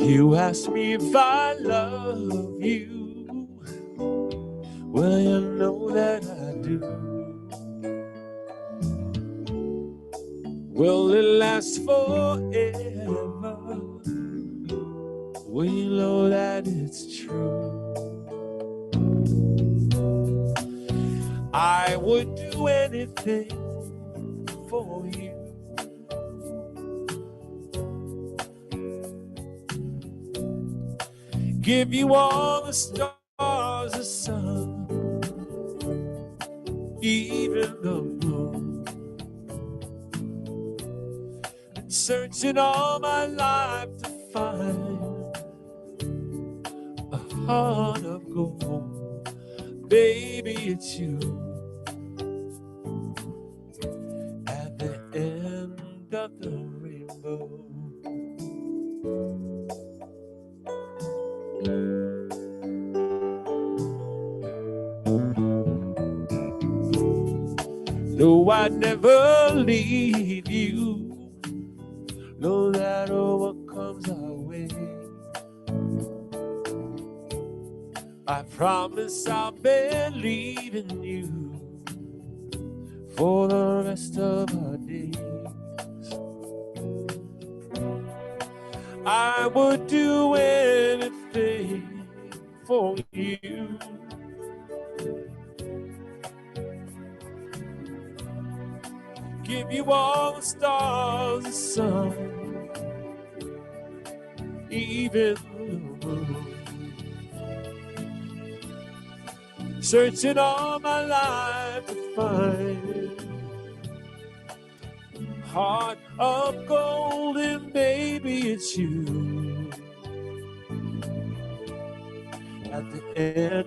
You ask me if I love you. Well, you know that I do. Will it last forever? Well, you know that it's true. I would do anything for you. Give you all the stars, the sun, even the moon. Been searching all my life to find a heart of gold. Baby, it's you. At the end of the rainbow. No, I'd never leave you, no matter what comes our way. I promise I'll believe in you for the rest of our days. I would do anything for you. Give you all the stars, the sun, even the moon. Searching all my life to find heart of gold, and baby, it's you. At the end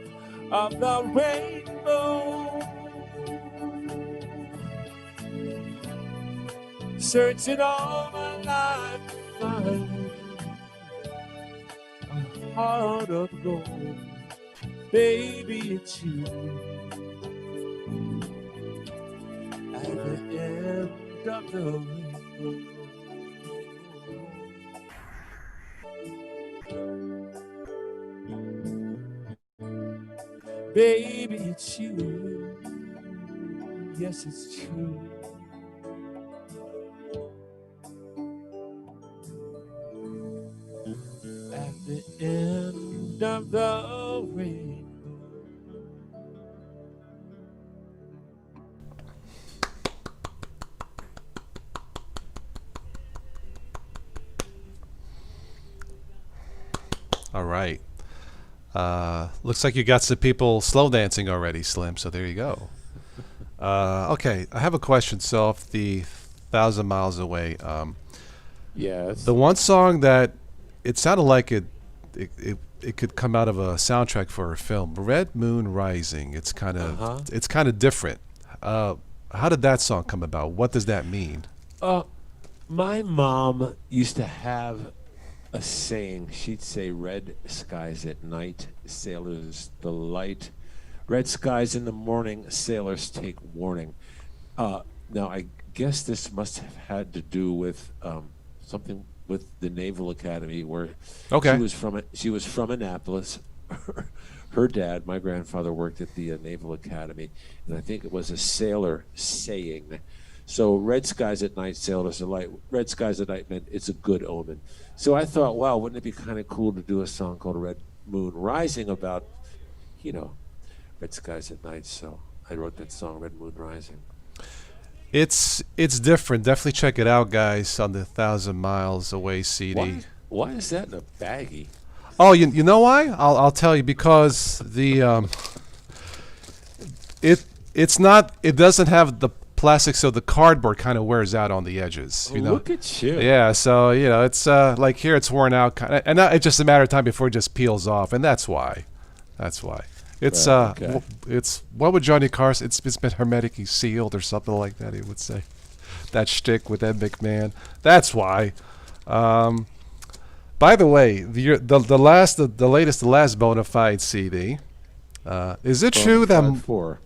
of the rainbow, searching all my life to find a heart of gold. Baby, it's you. At the end of the rainbow. Baby, it's you. Yes, it's true. At the end of the rainbow. All right. Looks like you got some people slow dancing already, Slim. So there you go. Okay, I have a question. So off the 1,000 Miles Away, Yes. the one song that it sounded like it could come out of a soundtrack for a film, Red Moon Rising. It's kind of different. How did that song come about? What does that mean? My mom used to have a saying. She'd say, "Red skies at night, sailors delight. Red skies in the morning, sailors take warning. Now, I guess this must have had to do with something with the Naval Academy, where Okay. she was from Annapolis. Her dad, my grandfather, worked at the Naval Academy, and I think it was a sailor saying. So red skies at night, sailors are light. Red skies at night meant it's a good omen. So I thought, wow, wouldn't it be kind of cool to do a song called Red Moon Rising about, red skies at night. So I wrote that song, Red Moon Rising. It's different. Definitely check it out, guys, on the 1,000 Miles Away CD. Why is that in a baggie? Oh, you know why? I'll tell you, because the it doesn't have the plastic, so the cardboard kind of wears out on the edges. Look at you. Yeah, so it's like here it's worn out, and now it's just a matter of time before it just peels off, and that's why. It's Right, okay. it's what would Johnny Carson? It's been hermetically sealed or something like that. He would say that shtick with Ed McMahon. That's why. By the way, the last bona fide CD. Is it true that? Four.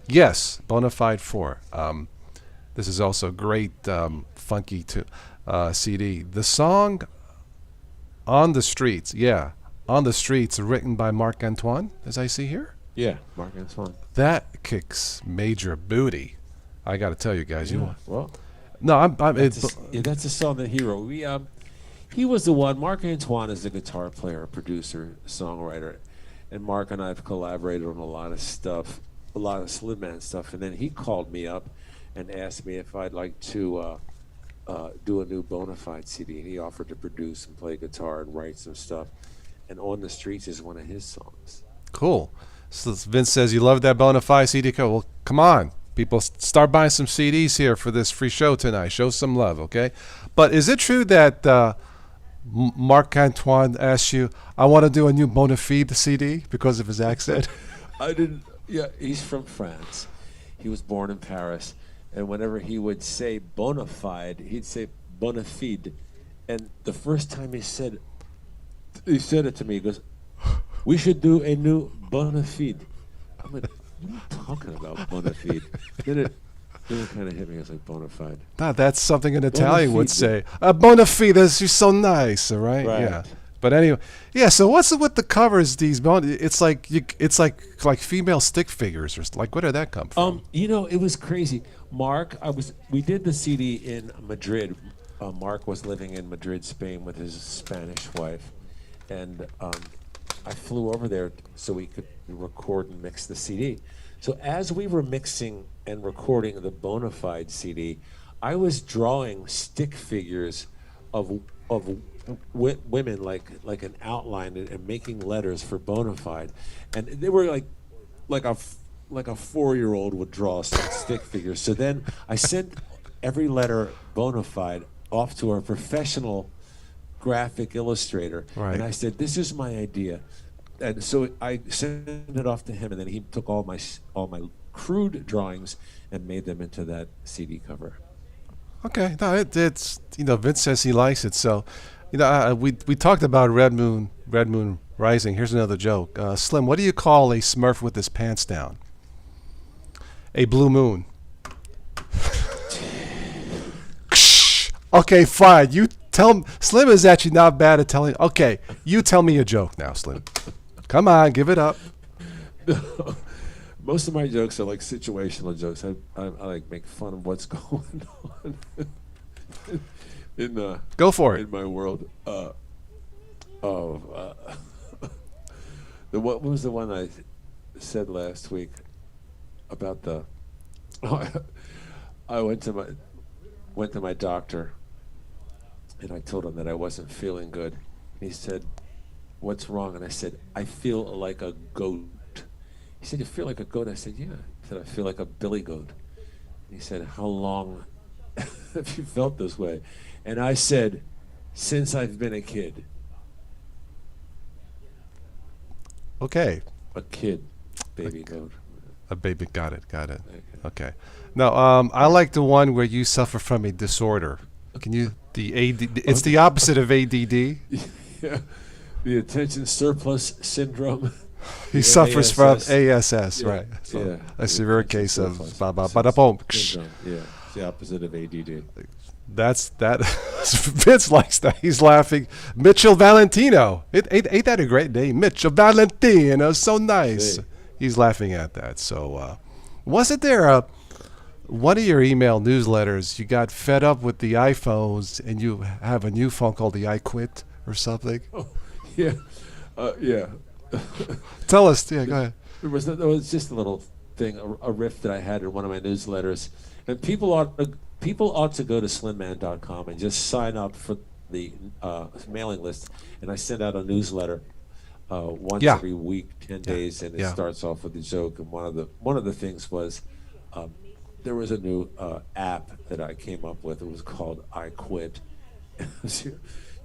Yes, Bonafide 4. This is also a great funky CD. The song On the Streets, On the Streets, written by Marc Antoine, as I see here. Yeah, Marc Antoine. That kicks major booty. I got to tell you guys. Well, No, that's a song that he wrote. He was the one. Marc Antoine is a guitar player, producer, songwriter, and Marc and I have collaborated on a lot of stuff, a lot of Slim Man stuff. And then he called me up and asked me if I'd like to do a new Bonafide CD. And he offered to produce and play guitar and write some stuff. And On the Streets is one of his songs. Cool. So Vince says you love that Bonafide CD. Well, come on, people, start buying some CDs here for this free show tonight. Show some love, okay? But is it true that Marc Antoine asked you, I want to do a new Bonafide CD because of his accent? I didn't. Yeah, he's from France. He was born in Paris, and whenever he would say bona fide, he'd say bona fide. And the first time he said it to me, he goes, "We should do a new bona fide." I'm like, "What are you talking about, bona fide?" Then it kind of hit me. I was like, bona fide. Nah, that's something an Italian would say. Bona fide, you're so nice, all right? Right. Yeah. But anyway, yeah. So what's it with the covers? It's like female stick figures, or like, where did that come from? It was crazy. Mark, we did the CD in Madrid. Mark was living in Madrid, Spain, with his Spanish wife, and I flew over there so we could record and mix the CD. So as we were mixing and recording the Bonafide CD, I was drawing stick figures of women, like an outline, and making letters for Bonafide, and they were like a 4-year-old would draw stick figures. So then I sent every letter Bonafide off to a professional graphic illustrator, Right. and I said, "This is my idea." And so I sent it off to him, and then he took all my crude drawings and made them into that CD cover. Okay, no, it's Vince says he likes it. So, we talked about Red Moon Rising. Here's another joke. Slim, what do you call a Smurf with his pants down? A blue moon. Okay, fine. You tell Slim is actually not bad at telling. Okay, you tell me a joke now, Slim. Come on, give it up. Most of my jokes are like situational jokes. I like make fun of what's going on in Go for it. in my world. What was the one I said last week about the? I went to my doctor, and I told him that I wasn't feeling good. He said, "What's wrong?" And I said, "I feel like a goat." He said, "You feel like a goat?" I said, "Yeah." He said, "I feel like a billy goat." He said, "How long have you felt this way?" And I said, "Since I've been a kid." Okay. A kid, baby goat. A baby, got it. Okay. Now, I like the one where you suffer from a disorder. Can you It's the opposite of ADD. Yeah, the attention surplus syndrome. He suffers from ASS, Yeah, right? So yeah. a severe case of Syndrome. Yeah, it's the opposite of ADD. That's that. Vince likes that. He's laughing. Mitchell Valentino. Ain't that a great name? Mitchell Valentino. So nice. Hey. He's laughing at that. So, wasn't there one of your email newsletters? You got fed up with the iPhones, and you have a new phone called the iQuit or something. Oh, yeah, yeah. Tell us. Yeah, go ahead. There was just a little thing, a riff that I had in one of my newsletters, and people ought to go to slimman.com and just sign up for the mailing list, and I send out a newsletter once every week, 10 days, and it starts off with a joke. And one of the things was there was a new app that I came up with. It was called I Quit.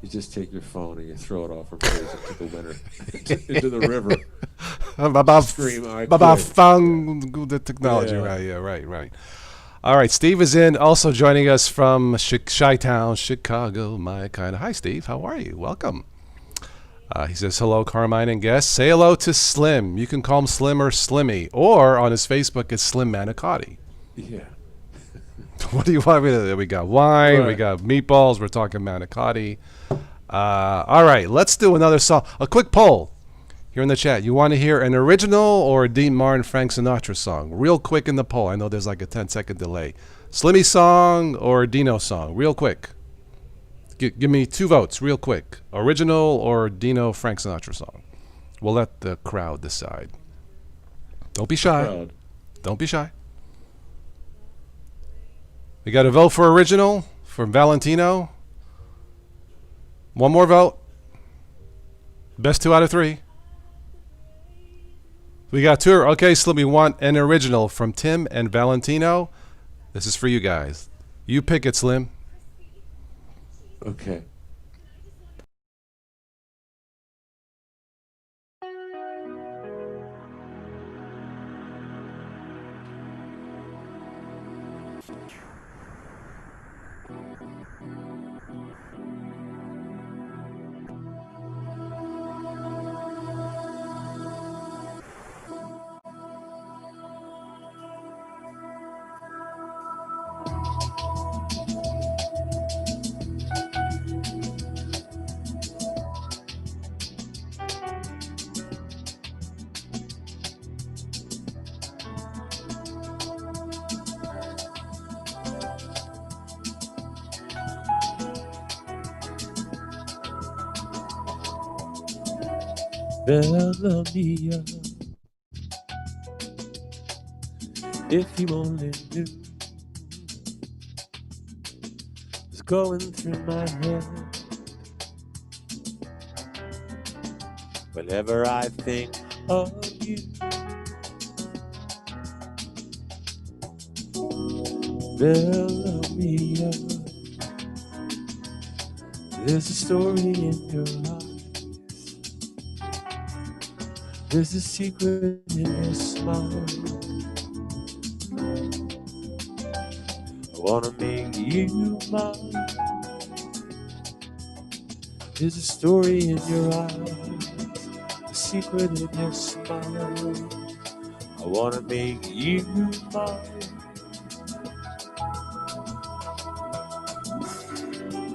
You just take your phone and you throw it off a bridge into the winter, into the river. Scream, I quit. Found the technology. Yeah. Right, yeah, right. All right, Steve is in, also joining us from Chi-Town, Chicago, my kind of. Hi, Steve. How are you? Welcome. He says, hello, Carmine and guests. Say hello to Slim. You can call him Slim or Slimmy. Or on his Facebook, it's Slim Manicotti. Yeah. What do you want me to do? We got wine. Right. We got meatballs. We're talking manicotti. All right, let's do another song. A quick poll here in the chat. You want to hear an original or a Dean Martin, Frank Sinatra song? Real quick in the poll. I know there's like a 10-second delay. Slimmy song or a Dino song? Real quick. Give me 2 votes real quick. Original or Dino, Frank Sinatra song? We'll let the crowd decide. Don't be shy. Don't be shy. We got a vote for original from Valentino. 1 more vote. Best 2 out of 3. We got 2. Okay, Slim, we want an original from Tim and Valentino. This is for you guys. You pick it, Slim. Okay. Bella mia, if you only knew what's going through my head whenever I think of you. Bella mia, there's a story in your eyes. There's a secret in your smile. I wanna make you mine. There's a story in your eyes, a secret in your smile. I wanna make you mine.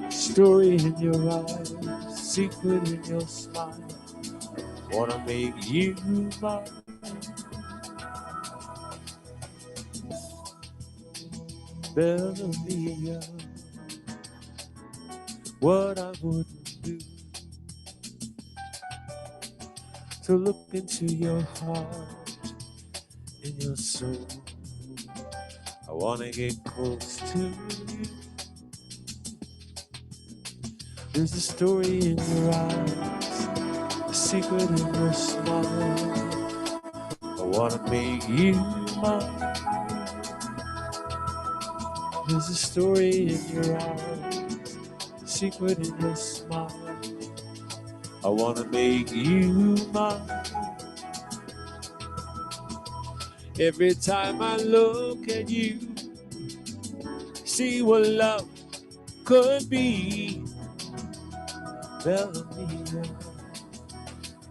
Story in your eyes, secret in your smile. Wanna make you mine. Bella mia, what I wouldn't do to look into your heart, in your soul. I wanna get close to you. There's a story in your eyes, a secret in your smile. I wanna make you mine. There's a story in your eyes, a secret in your smile. I wanna make you mine. Every time I look at you, see what love could be. Bella mia,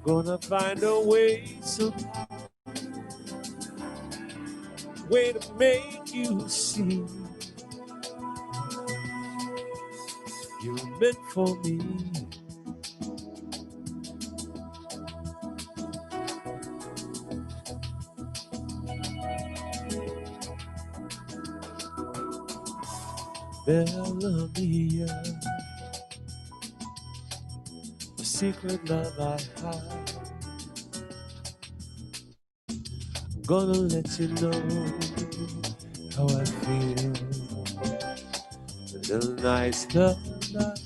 Gonna find a way, so way to make you see you're meant for me. Bella-mia, the secret love I have, I'm gonna let you know how I feel. The night's love night.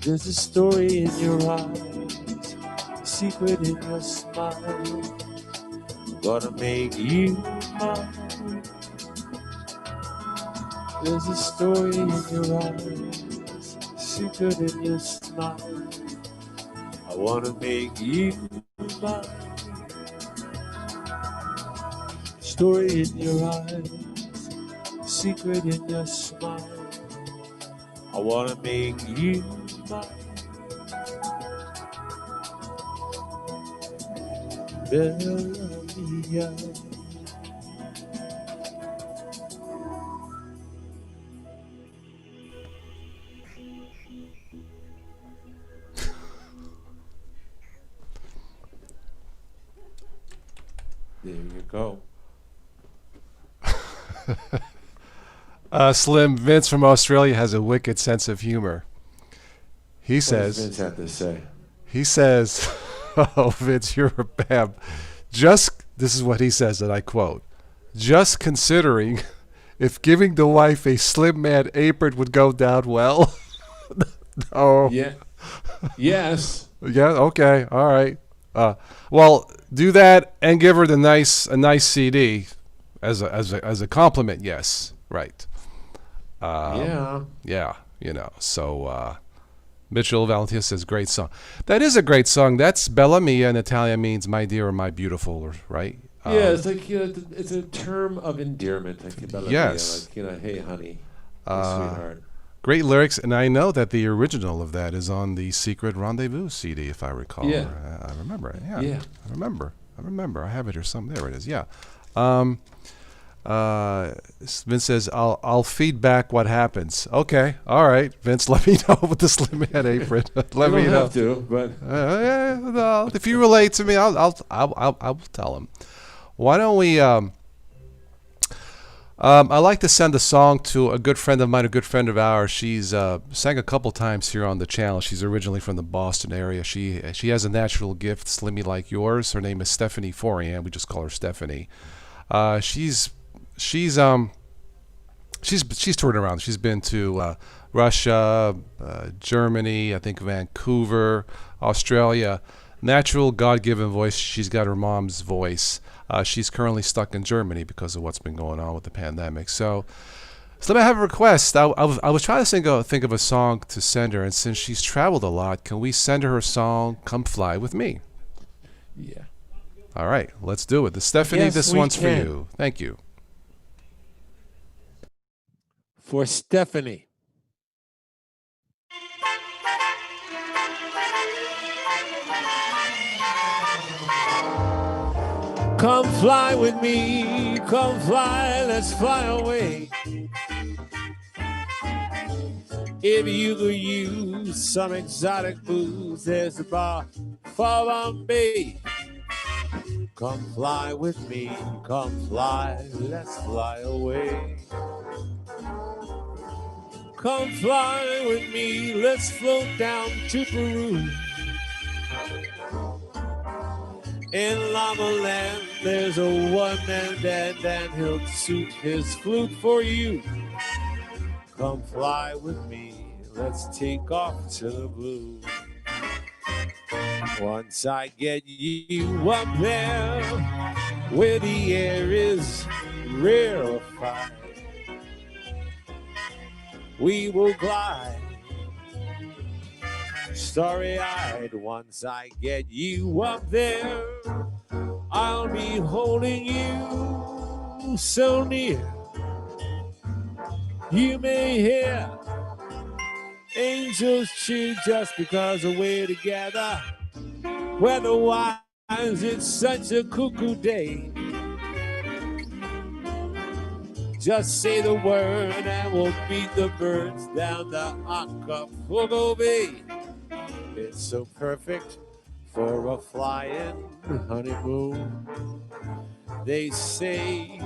There's a story in your eyes, a secret in your smile. I'm gonna make you mine. There's a story in your eyes, a secret in your smile. I wanna make you mine. Story in your eyes, a secret in your smile. I wanna make you mine. Bella-mia. There you go. Slim, Vince from Australia has a wicked sense of humor. He says, What does Vince have to say? He says, oh, Vince, you're a bab. This is what he says, and I quote, just considering if giving the wife a Slim Man apron would go down well. No. Yeah. Yes. Yeah, okay, all right. Well, do that and give her a nice CD as a compliment. Yes, right. Yeah. Yeah, you know. So Mitchell Valentina says, great song. That is a great song. That's Bella Mia in Italian means my dear or my beautiful, right? Yeah, it's like, you know, it's a term of endearment. Like Bella yes. Mia, like, you know, hey, honey, sweetheart. Great lyrics, and I know that the original of that is on the Secret Rendezvous CD, if I recall. Yeah. I remember it. Yeah. Yeah. I remember. I have it here somewhere. There it is. Yeah. Vince says, I'll feed back what happens. Okay. All right. Vince, let me know with the Slim Man apron. Let me You don't know. have to, but Yeah, no, if you relate to me, I'll tell him. Why don't we? I like to send a song to a good friend of mine, a good friend of ours. She's sang a couple times here on the channel. She's originally from the Boston area. She has a natural gift, Slimmy like yours. Her name is Stephanie Forian. We just call her Stephanie. She's toured around. She's been to Russia, Germany, I think Vancouver, Australia. Natural, God-given voice. She's got her mom's voice. She's currently stuck in Germany because of what's been going on with the pandemic. So let me have a request. I was trying to think of a song to send her, and since she's traveled a lot, can we send her a song, Come Fly With Me? yeah. All right, let's do it. The Stephanie, Yes, this we one's for can. you. Thank you. For Stephanie. Come fly with me, come fly, let's fly away. If you could use some exotic booze, there's a bar for Bombay. Come fly with me, come fly, let's fly away. Come fly with me, let's float down to Peru. In Llama Land, there's a one-man band, and he'll suit his flute for you. Come fly with me, let's take off to the blue. Once I get you up there, where the air is rarefied, we will glide starry-eyed. Once I get you up there, I'll be holding you so near. You may hear Angels cheer just because we're together. Weather-wise, it's such a cuckoo day. Just say the word and we'll beat the birds down the Acapulco Bay. It's so perfect for a flying honeymoon. They say,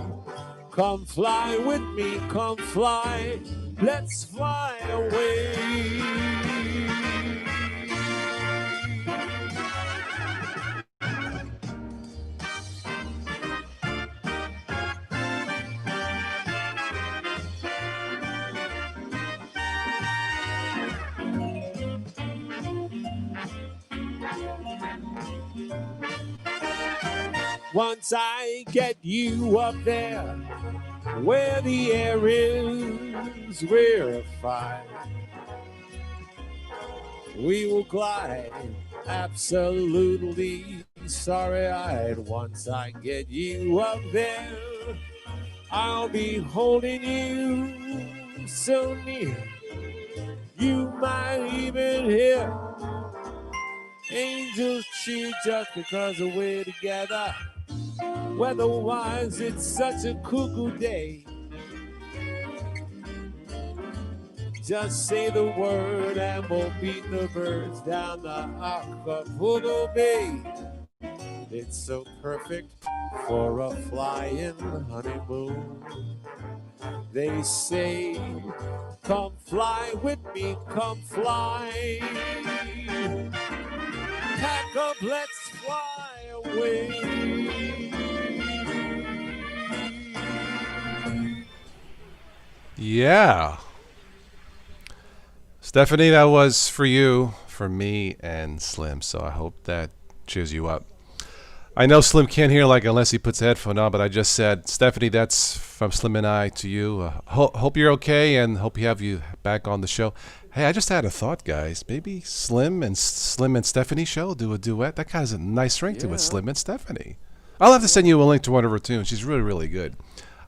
come fly with me, come fly, let's fly away. Once I get you up there, where the air is rarefied, we will glide absolutely starry-eyed. Once I get you up there, I'll be holding you so near, you might even hear angels cheer just because we're together. Weather-wise, it's such a cuckoo day. Just say the word and we'll beat the birds down the Acapulco Bay. It's so perfect for a flying honeymoon. They say, come fly with me, come fly. Pack up, let's fly away. Yeah. Stephanie, that was for you, for me, and Slim. So I hope that cheers you up. I know Slim can't hear like unless he puts a headphone on, but I just said, Stephanie, that's from Slim and I to you. Hope you're okay and hope you have you back on the show. Hey, I just had a thought, guys. Maybe Slim and Stephanie show, do a duet. That kind of has a nice ring to it, Slim and Stephanie. I'll have to send you a link to one of her tunes. She's really, really good.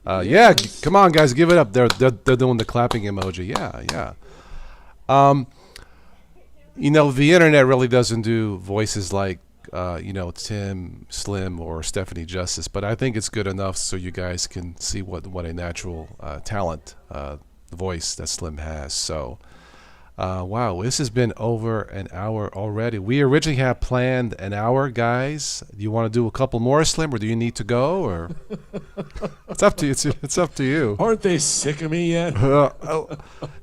Yeah, come on, guys, give it up. They're doing the clapping emoji. Yeah. You know, the internet really doesn't do voices like Tim, Slim, or Stephanie justice, but I think it's good enough so you guys can see what a natural talent, the voice that Slim has. So, wow, this has been over an hour already. We originally had planned an hour, guys. Do you want to do a couple more, Slim, or do you need to go? Or it's up to you. It's up to you. Aren't they sick of me yet?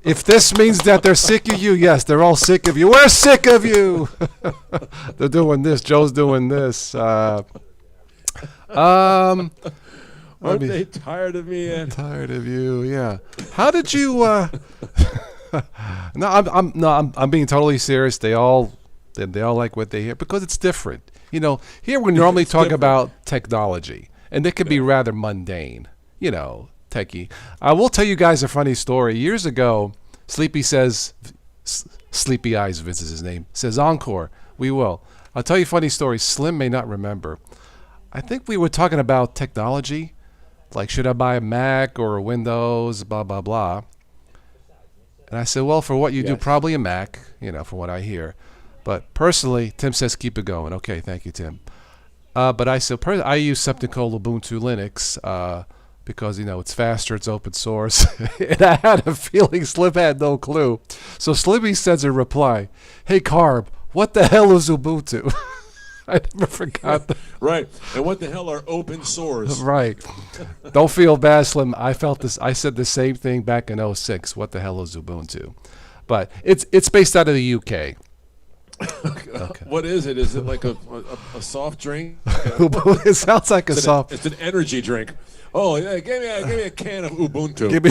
If this means that they're sick of you, yes, they're all sick of you. We're sick of you. They're doing this. Joe's doing this. Aren't they tired of me yet? Tired of you, yeah. How did you? I'm being totally serious. They all like what they hear because it's different. You know, here we normally talk about technology, and it can be rather mundane. You know, techie. I will tell you guys a funny story. Years ago, Sleepy says, Sleepy Eyes, Vince is his name, says encore. We will. I'll tell you a funny story. Slim may not remember. I think we were talking about technology, like should I buy a Mac or a Windows, blah blah blah. And I said, well, for what you do, probably a Mac, from what I hear. But personally, Tim says keep it going. Okay, thank you, Tim. But I said, I use something called Ubuntu Linux because, it's faster, it's open source. And I had a feeling Slim had no clue. So Slippy sends a reply, hey, Carb, what the hell is Ubuntu? I never forgot that. Right. And what the hell are open source? Right. Don't feel bad, Slim. I felt this. I said the same thing back in 2006. What the hell is Ubuntu? But it's based out of the UK. Okay. What is it? Is it like a soft drink? It sounds like It's an energy drink. Oh yeah, give me a can of Ubuntu. Give me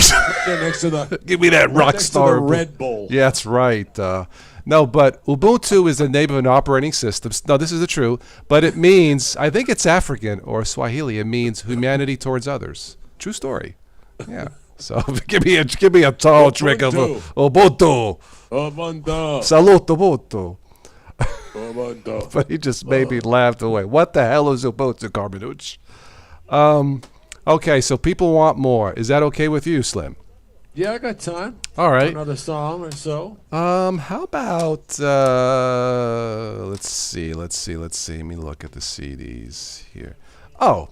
next to the. Give me that Rockstar Red Bull. Yeah, that's right. No, but Ubuntu is the name of an operating system. No, this is the truth. But it means, I think it's African or Swahili. It means humanity towards others. True story. Yeah. So give me a tall drink of Ubuntu. Ubuntu. Salute Ubuntu. Ubuntu. But he just made me laugh away. What the hell is Ubuntu, Carbonucci? Okay, so people want more. Is that okay with you, Slim? Yeah, I got time. All right. Another song or so. How about let's see. Let me look at the CDs here. Oh,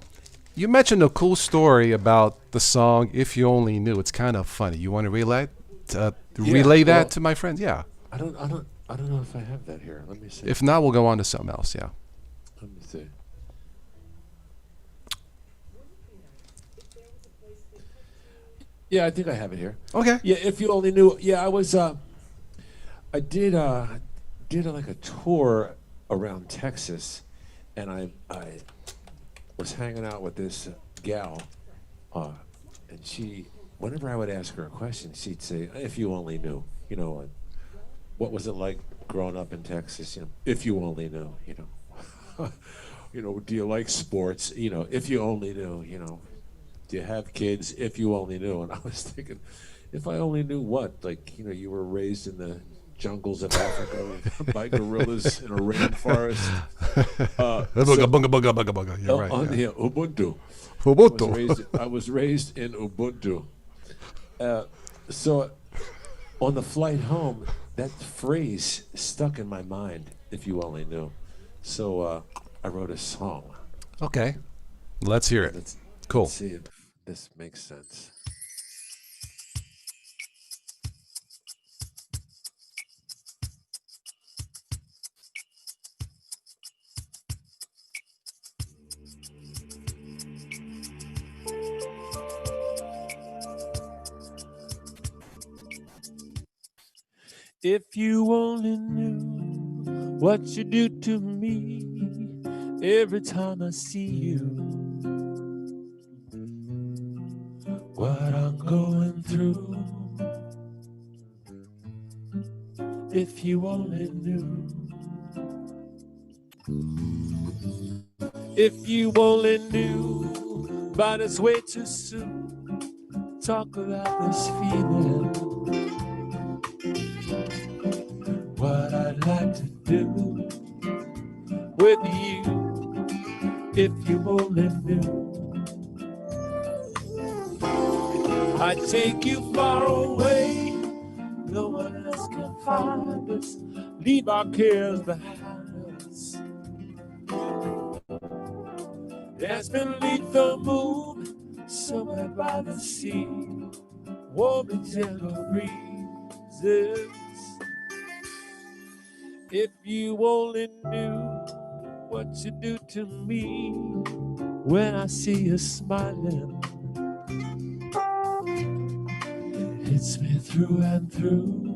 you mentioned a cool story about the song "If You Only Knew." It's kind of funny. You want to relay that to my friends? Yeah. I don't know if I have that here. Let me see. If not, we'll go on to something else. Yeah. Let me see. Yeah, I think I have it here. Okay. Yeah, if you only knew. Yeah, I was. I did like a tour around Texas, and I was hanging out with this gal, and she, whenever I would ask her a question, she'd say, "If you only knew, you know, what was it like growing up in Texas? You know, if you only knew, you know, you know, do you like sports? You know, if you only knew, you know." Do you have kids? If you only knew. And I was thinking, if I only knew what? Like, you know, you were raised in the jungles of Africa by gorillas in a rainforest. You're right. Yeah, Ubuntu. Ubuntu. I was raised in Ubuntu. So on the flight home, that phrase stuck in my mind, if you only knew. So I wrote a song. Okay. Let's hear it. Cool. Let's see if this makes sense. If you only knew what you do to me every time I see you. What I'm going through, if you only knew, if you only knew, but it's way too soon. Talk about this feeling, what I'd like to do with you, if you only knew. I take you far away, no one else can find us, leave our cares behind us. Dance beneath the moon, somewhere by the sea, warm and gentle breezes. If you only knew what you do to me when I see you smiling. Hits me through and through.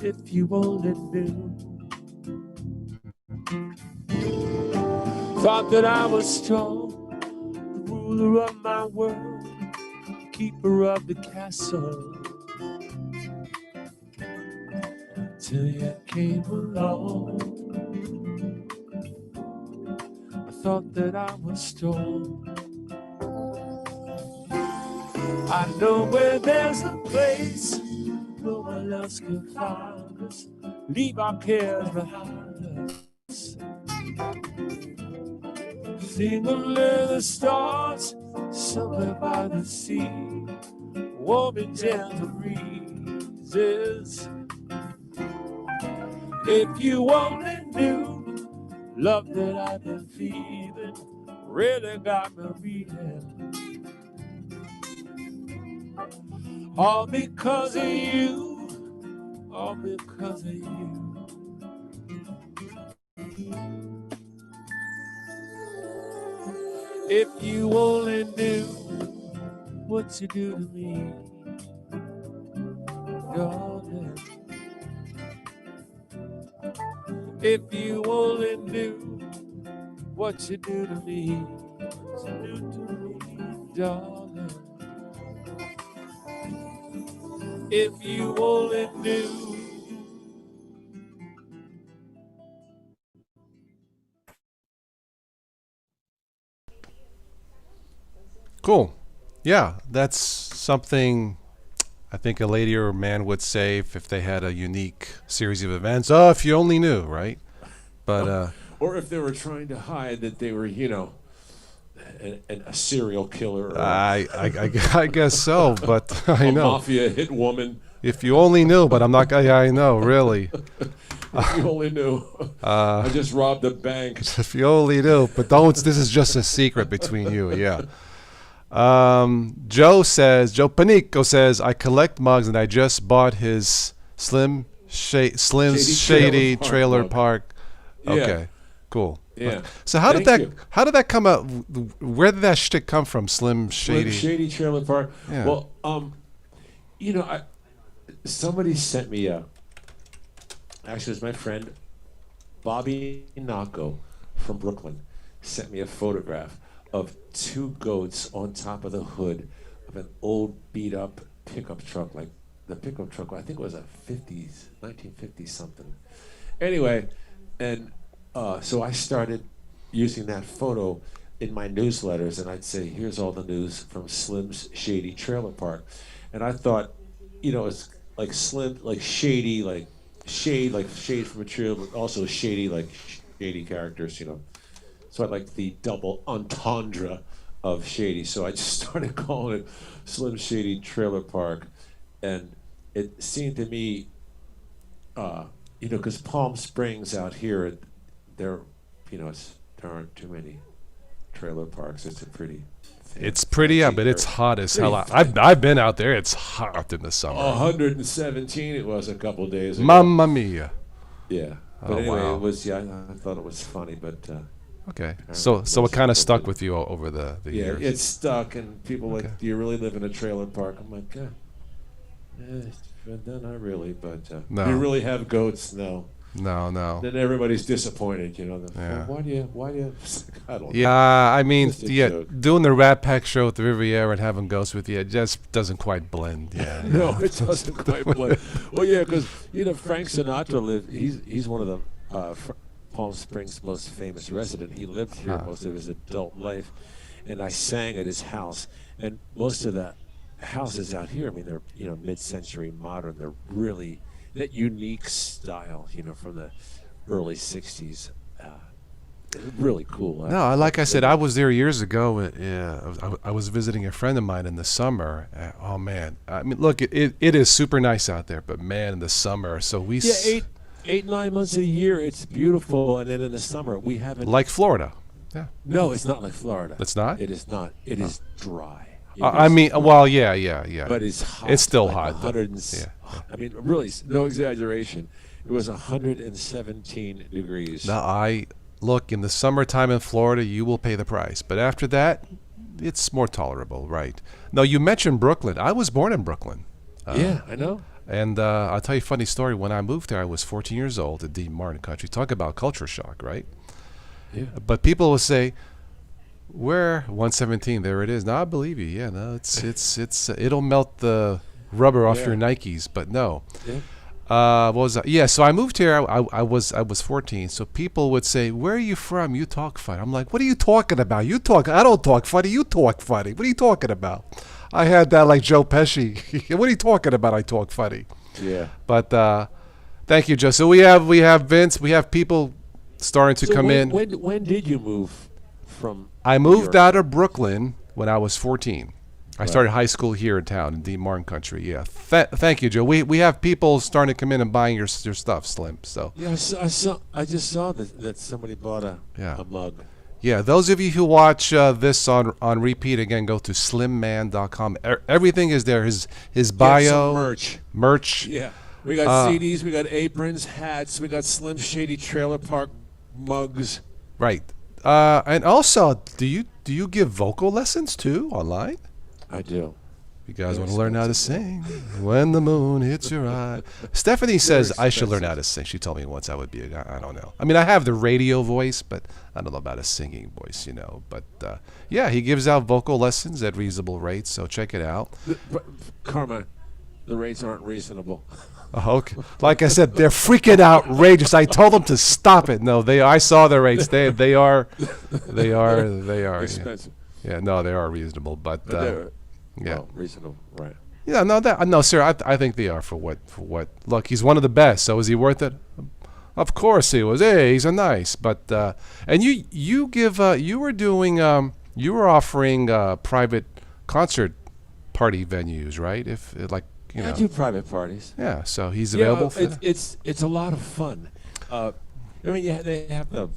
If you only knew. Thought that I was strong, the ruler of my world, keeper of the castle. Till you came along. I thought that I was strong. I know where there's a place no one else can find us, leave our cares behind us. Sing under the stars, somewhere by the sea, warm and gentle breezes. If you only knew, love that I've been feeling really got me reeling. All because of you, all because of you. If you only knew what you do to me, darling. If you only knew what you do to me, what you do to me, darling. If you only knew. Cool. Yeah, that's something I think a lady or a man would say if they had a unique series of events. Oh, if you only knew, right? But or if they were trying to hide that they were, you know, a serial killer. Or I guess so, but I a know. mafia hit woman. If you only knew, but I'm not. Yeah, I know, really. If you only knew. I just robbed a bank. If you only knew, but don't. This is just a secret between you. Yeah. Joe Panico says, I collect mugs and I just bought his Slim's Shady Trailer Park. Okay, Yeah. cool. Yeah. So how did Thank you. that come up? Where did that shtick come from? Slim Slim Shady. Shady Trailer Park. Yeah. Well, somebody sent me actually it was my friend Bobby Naco from Brooklyn sent me a photograph of 2 goats on top of the hood of an old beat up pickup truck, like the pickup truck, I think it was a 1950 something. Anyway, and so I started using that photo in my newsletters, and I'd say, here's all the news from Slim's Shady Trailer Park. And I thought, it's like slim, like shady, like shade from a trailer, but also shady, like shady characters, So I like the double entendre of shady. So I just started calling it Slim Shady Trailer Park. And it seemed to me, because Palm Springs out here, there aren't too many trailer parks. It's a pretty... It's pretty, yeah, but it's hot as hell. I've been out there. It's hot in the summer. 117 it was a couple days ago. Mamma mia. Yeah. But Oh, anyway, wow. it was, I thought it was funny, but... Okay. So it kind of stuck with you over the yeah, years. it's stuck, and people Okay. like, do you really live in a trailer park? I'm like, no, not really, but No. do you really have goats? No. No. Then everybody's disappointed, Yeah. Why do you, I don't know. Yeah, I mean, Just a yeah, joke. doing the Rat Pack show at the Riviera and having ghosts with you, it just doesn't quite blend. Yeah. No, it doesn't quite play. Well, yeah, because Frank Sinatra lived. He's one of the Palm Springs' most famous resident. He lived here most of his adult life, and I sang at his house. And most of the houses out here, I mean, they're mid-century modern. They're really that unique style, from the early '60s. Really cool. No, like I said, I was there years ago. I was visiting a friend of mine in the summer. Oh man, I mean, look, it is super nice out there, but man, in the summer, so we eight, 9 months a year, it's beautiful, and then in the summer we haven't. like Florida. Yeah, No, it's not like Florida. it's not. It is not. It is dry. It I is mean, dry. well, yeah. But it's hot. It's still like hot, though. 100 and, Yeah. I mean, really, no exaggeration. It was 117 degrees. Now, look, in the summertime in Florida, you will pay the price. But after that, it's more tolerable, right? No, you mentioned Brooklyn. I was born in Brooklyn. Yeah, I know. And I'll tell you a funny story. When I moved there, I was 14 years old in Dean Martin country. Talk about culture shock, right? Yeah. But people will say, where 117? There it is. No, I believe you. Yeah, no, it'll melt the rubber off Yeah. your Nikes. But no. Yeah. What was that? Yeah, so I moved here. I was 14. So people would say, "Where are you from? You talk funny." I'm like, "What are you talking about? I don't talk funny. You talk funny. What are you talking about?" I had that like Joe Pesci. What are you talking about? I talk funny. Yeah. But thank you, Joe. So we have Vince. We have people starting to come in. When did you move from? I New moved York? out of Brooklyn when I was 14. I Right. started high school here in town in Dean Martin country. Yeah. Thank you, Joe. We have people starting to come in and buying your stuff, Slim. So Yeah, I just saw that somebody bought a mug. yeah, those of you who watch this on repeat, again, go to slimman.com. Everything is there. His Get some bio, merch. Yeah. We got CDs, we got aprons, hats, we got Slim Shady Trailer Park mugs. right. And also, do you give vocal lessons too online? I do. You guys want to learn how to sing when the moon hits your eye. Stephanie says I should learn how to sing. She told me once I would be a guy. I don't know. I mean, I have the radio voice, but I don't know about a singing voice, But yeah, he gives out vocal lessons at reasonable rates, so check it out. But, Karma, the rates aren't reasonable. Okay. Like I said, they're freaking outrageous. I told them to stop it. No, I saw the rates. They are Expensive. Yeah, no, they are reasonable, but They're yeah. reasonable, right. Yeah, no, sir. I think they are for what. Look, he's one of the best. So is he worth it? Of course he was. Hey, he's a nice. But and you were doing You were offering private concert party venues, right? If like I do private parties. Yeah. So he's available for that? It's a lot of fun. I mean, yeah, they have the.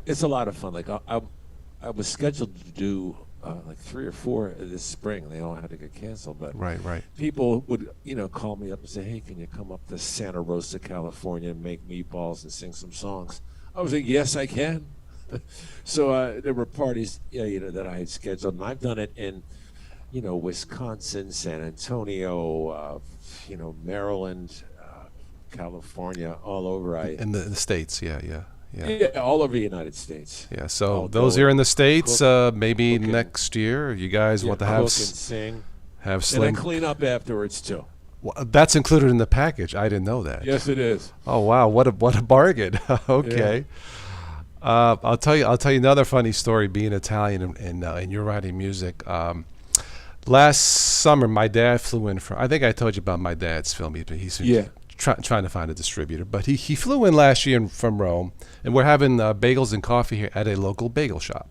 It's a lot of fun. Like I was scheduled to do like 3 or 4 this spring. They all had to get canceled, but Right. people would call me up and say, "Hey, can you come up to Santa Rosa, California, and make meatballs and sing some songs?" I was like, "Yes, I can." So there were parties, that I had scheduled, and I've done it in, Wisconsin, San Antonio, Maryland, California, all over. In the States, yeah. Yeah, all over the United States. Yeah, so I'll those go here in the States, maybe cook next year, you guys want to cook have and sing, have and slim. I clean up afterwards too. Well, that's included in the package. I didn't know that. Yes, it is. Oh wow, what a bargain. Okay. I'll tell you another funny story. Being Italian and you're writing music. Last summer, my dad flew in from. I think I told you about my dad's film. He's trying to find a distributor, but he flew in last year from Rome, and we're having bagels and coffee here at a local bagel shop.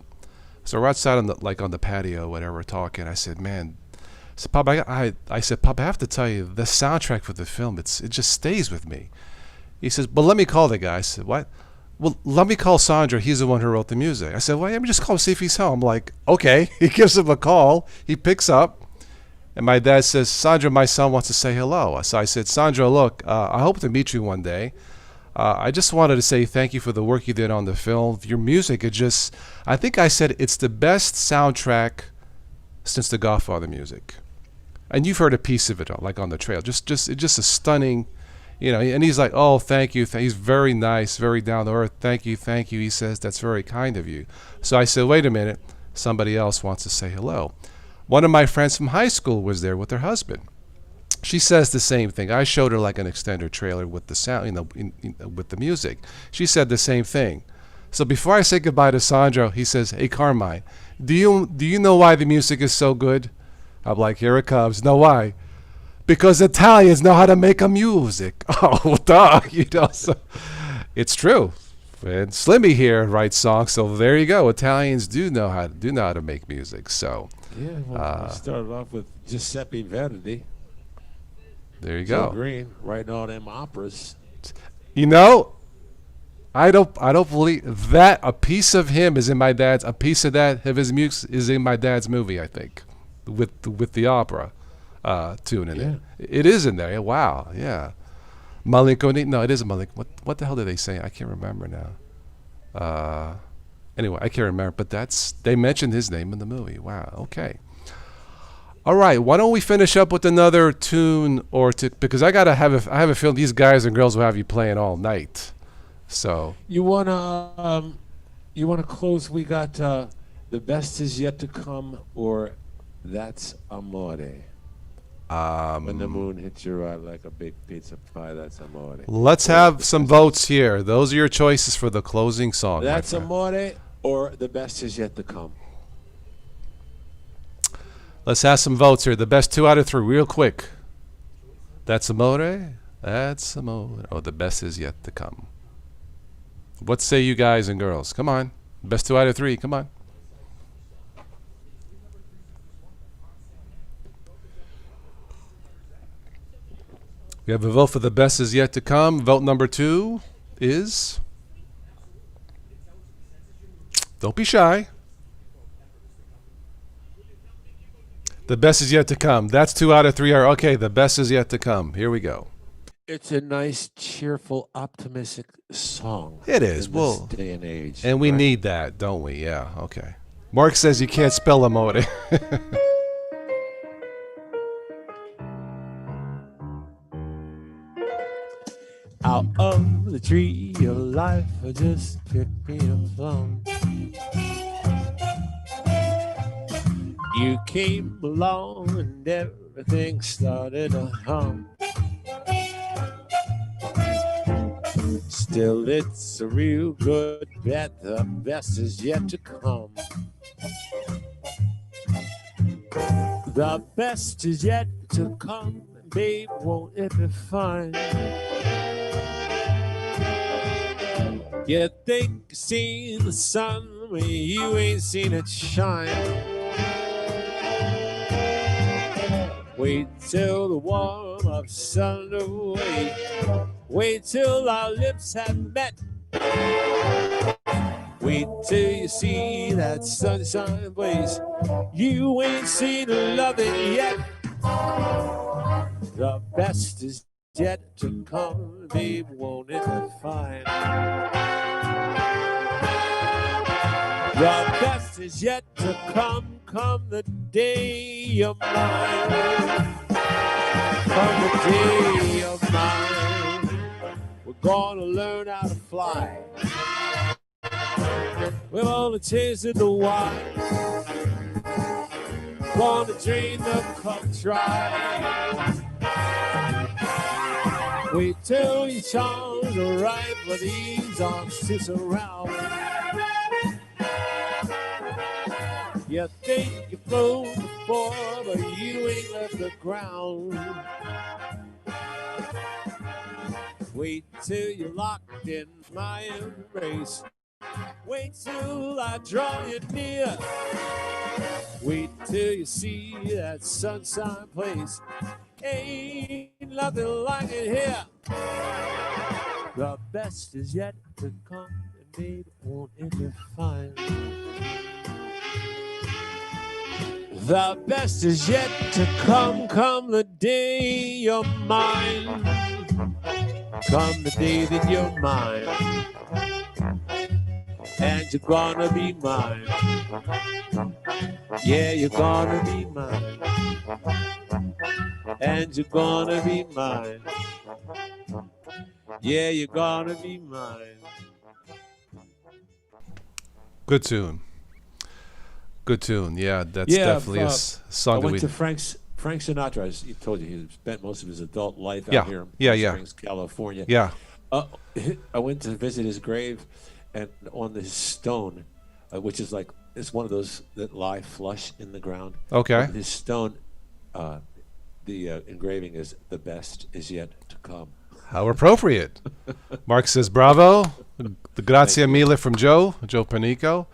So we're outside on the patio, whatever, we're talking. I said, "Man," so Pop, I said, "Pop, I have to tell you, the soundtrack for the film, it just stays with me." He says, "Well, let me call the guy." I said, "What?" "Well, let me call Sandro. He's the one who wrote the music." I said, "Well, let me just call him, see if he's home." I'm like, okay. He gives him a call. He picks up. And my dad says, "Sandro, my son wants to say hello." So I said, "Sandro, look, I hope to meet you one day. I just wanted to say thank you for the work you did on the film. Your music, I think I said it's the best soundtrack since the Godfather music." And you've heard a piece of it, like on the trail. It's just a stunning, and he's like, "Oh, thank you." He's very nice, very down to earth. Thank you. He says, "That's very kind of you." So I said, "Wait a minute. Somebody else wants to say hello." One of my friends from high school was there with her husband. She says the same thing. I showed her like an extended trailer with the sound, with the music. She said the same thing. So before I say goodbye to Sandro, he says, "Hey, Carmine, do you know why the music is so good?" I'm like, "Here it comes." "No, why?" "Because Italians know how to make a music." Oh, duh. So it's true. And Slimmy here writes songs, so there you go. Italians do know how to make music. So yeah, well, we started off with Giuseppe Verdi. There you Joe go. Green writing all them operas. I don't believe that a piece of him is in my dad's. A piece of that of his music is in my dad's movie. I think with the opera tune in it. It is in there. Wow. Yeah. Malinconi. No, it isn't Malink. What the hell did they say? I can't remember now. Anyway, I can't remember. But they mentioned his name in the movie. Wow. Okay. All right. Why don't we finish up with another tune or two? Because I have a feeling these guys and girls will have you playing all night. So you wanna close? We got "The Best Is Yet to Come" or "That's Amore." When the moon hits your eye like a big pizza pie, that's amore. Let's have some votes here. Those are your choices for the closing song. That's amore or "The Best Is Yet to Come." Let's have some votes here. The best 2 out of 3, real quick. That's amore. That's amore. Oh, "The Best Is Yet to Come." What say you guys and girls? Come on. Best 2 out of 3. Come on. We have a vote for "The Best Is Yet to Come." Vote number 2 is... Don't be shy. "The Best Is Yet to Come." That's 2 out of 3 are okay. "The Best Is Yet to Come." Here we go. It's a nice, cheerful, optimistic song. It is. In Well, this day and age, and we right? need that, don't we? Yeah, okay. Mark says you can't spell amore. Out of the tree of life, I just picked me a plum. You came along and everything started to hum. Still, it's a real good bet. The best is yet to come. The best is yet to come, babe, won't it be fine? You think you see the sun you ain't seen it shine. Wait till the warm up's underway. Wait till our lips have met. Wait till you see that sunshine blaze. You ain't seen loving yet. The best is yet to come, babe, won't it be fine? The best is yet to come the day you're mine. Come the day you're mine. We're gonna learn how to fly. We're gonna taste the wine. Gonna drain the cup dry. Wait till your charms are right for these arms to surround. You think you flew before, but you ain't left the ground. Wait till you're locked in my embrace. Wait till I draw you near. Wait till you see that sunshine place. Ain't nothing like it here. The best is yet to come, and baby, won't it be fine? The best is yet to come the day you're mine. Come the day that you're mine. And you're gonna be mine. Yeah, you're gonna be mine. And you're gonna be mine. Yeah, you're gonna be mine. Good tune. Good tune. Yeah, that's definitely a song. I went to Frank Sinatra. As he told you, he spent most of his adult life out here in Springs, California. Yeah. I went to visit his grave, and on his stone, which is like, it's one of those that lie flush in the ground. Okay. On his stone, the engraving is "The best is yet to come." How appropriate. Mark says, bravo. The grazie mille from Joe Panico.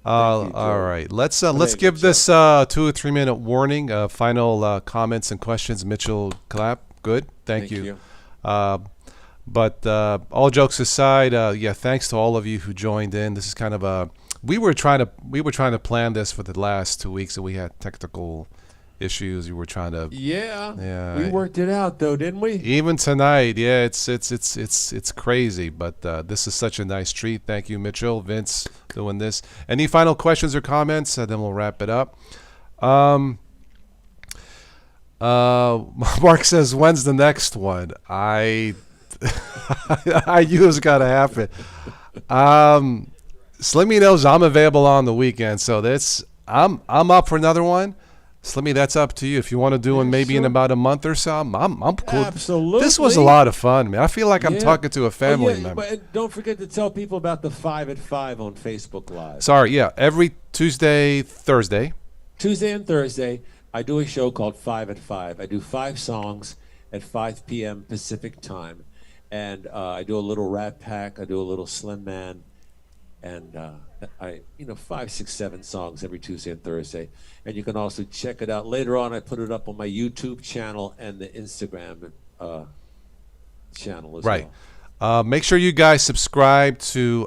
All right. Let's give this 2 or 3 minute warning. Final comments and questions. Mitchell Clapp. Good. Thank you. But all jokes aside, thanks to all of you who joined in. This is kind of a we were trying to plan this for the last 2 weeks, and we had technical issues. We were trying to we worked it out though, didn't we? Even tonight, it's crazy, but this is such a nice treat. Thank you, Mitchell, Vince, doing this. Any final questions or comments? Then we'll wrap it up. Mark says, when's the next one? I knew it was gotta happen. Slimmy knows I'm available on the weekend, so I'm up for another one. Slimmy, that's up to you. If you want to do one maybe in about a month or so, I'm cool. Absolutely. This was a lot of fun, man. I feel like I'm talking to a family member. But don't forget to tell people about the 5 at 5 on Facebook Live. Sorry, every Tuesday, Thursday. Tuesday and Thursday, I do a show called 5 at 5. I do 5 songs at 5 p.m. Pacific time. And I do a little Rat Pack, I do a little Slim Man, and 5, 6, 7 songs every Tuesday and Thursday. And you can also check it out later on. I put it up on my YouTube channel and the Instagram channel as well. Make sure you guys subscribe to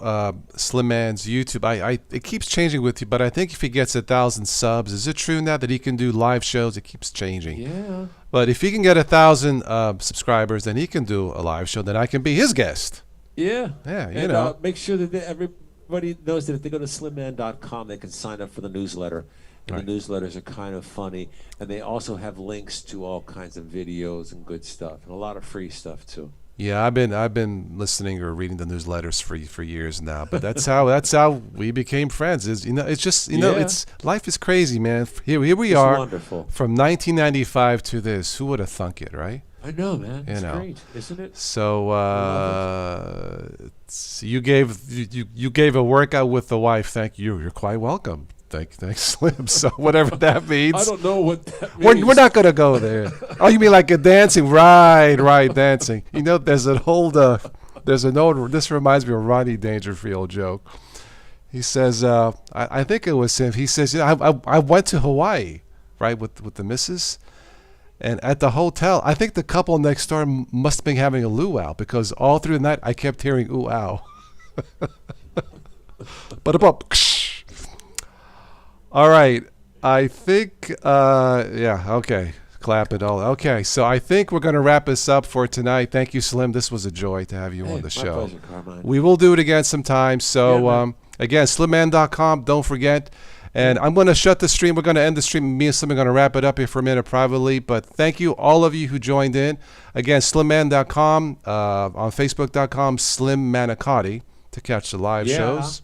Slim Man's YouTube. It keeps changing with you, but I think if he gets 1,000 subs, is it true now that he can do live shows? It keeps changing. Yeah. But if he can get 1,000 subscribers, then he can do a live show. Then I can be his guest. Yeah. Yeah, and make sure that everybody knows that if they go to slimman.com, they can sign up for the newsletter. And the newsletters are kind of funny. And they also have links to all kinds of videos and good stuff. And a lot of free stuff, too. Yeah, I've been listening or reading the newsletters for years now. But that's how we became friends. It's just it's life is crazy, man. Here we are. Wonderful. From 1995 to this. Who would have thunk it, right? I know, man. It's great, isn't it? So you gave a workout with the wife. Thank you. You're quite welcome. Thanks, Slim. So whatever that means. I don't know what that means. We're not gonna go there. Oh, you mean like a dancing? Right, dancing. There's an old. This reminds me of a Rodney Dangerfield joke. He says, I think it was him. He says, I went to Hawaii, right, with the missus. And at the hotel, I think the couple next door must have been having a luau because all through the night I kept hearing ooh ow. All right. I think, yeah, okay. Clap it all. Okay, so I think we're going to wrap this up for tonight. Thank you, Slim. This was a joy to have you on the show. My pleasure, Carmine. We will do it again sometime. So, again, slimman.com. Don't forget. And I'm going to shut the stream. We're going to end the stream. Me and Slim are going to wrap it up here for a minute privately. But thank you, all of you who joined in. Again, slimman.com, on facebook.com, slimmanicotti to catch the live shows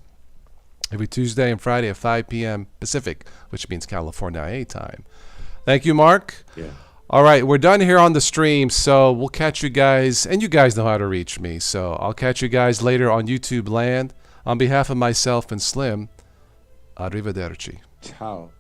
every Tuesday and Friday at 5 p.m. Pacific, which means California A time. Thank you, Mark. Yeah. All right, we're done here on the stream, so we'll catch you guys, and you guys know how to reach me, so I'll catch you guys later on YouTube land. On behalf of myself and Slim, arrivederci. Ciao.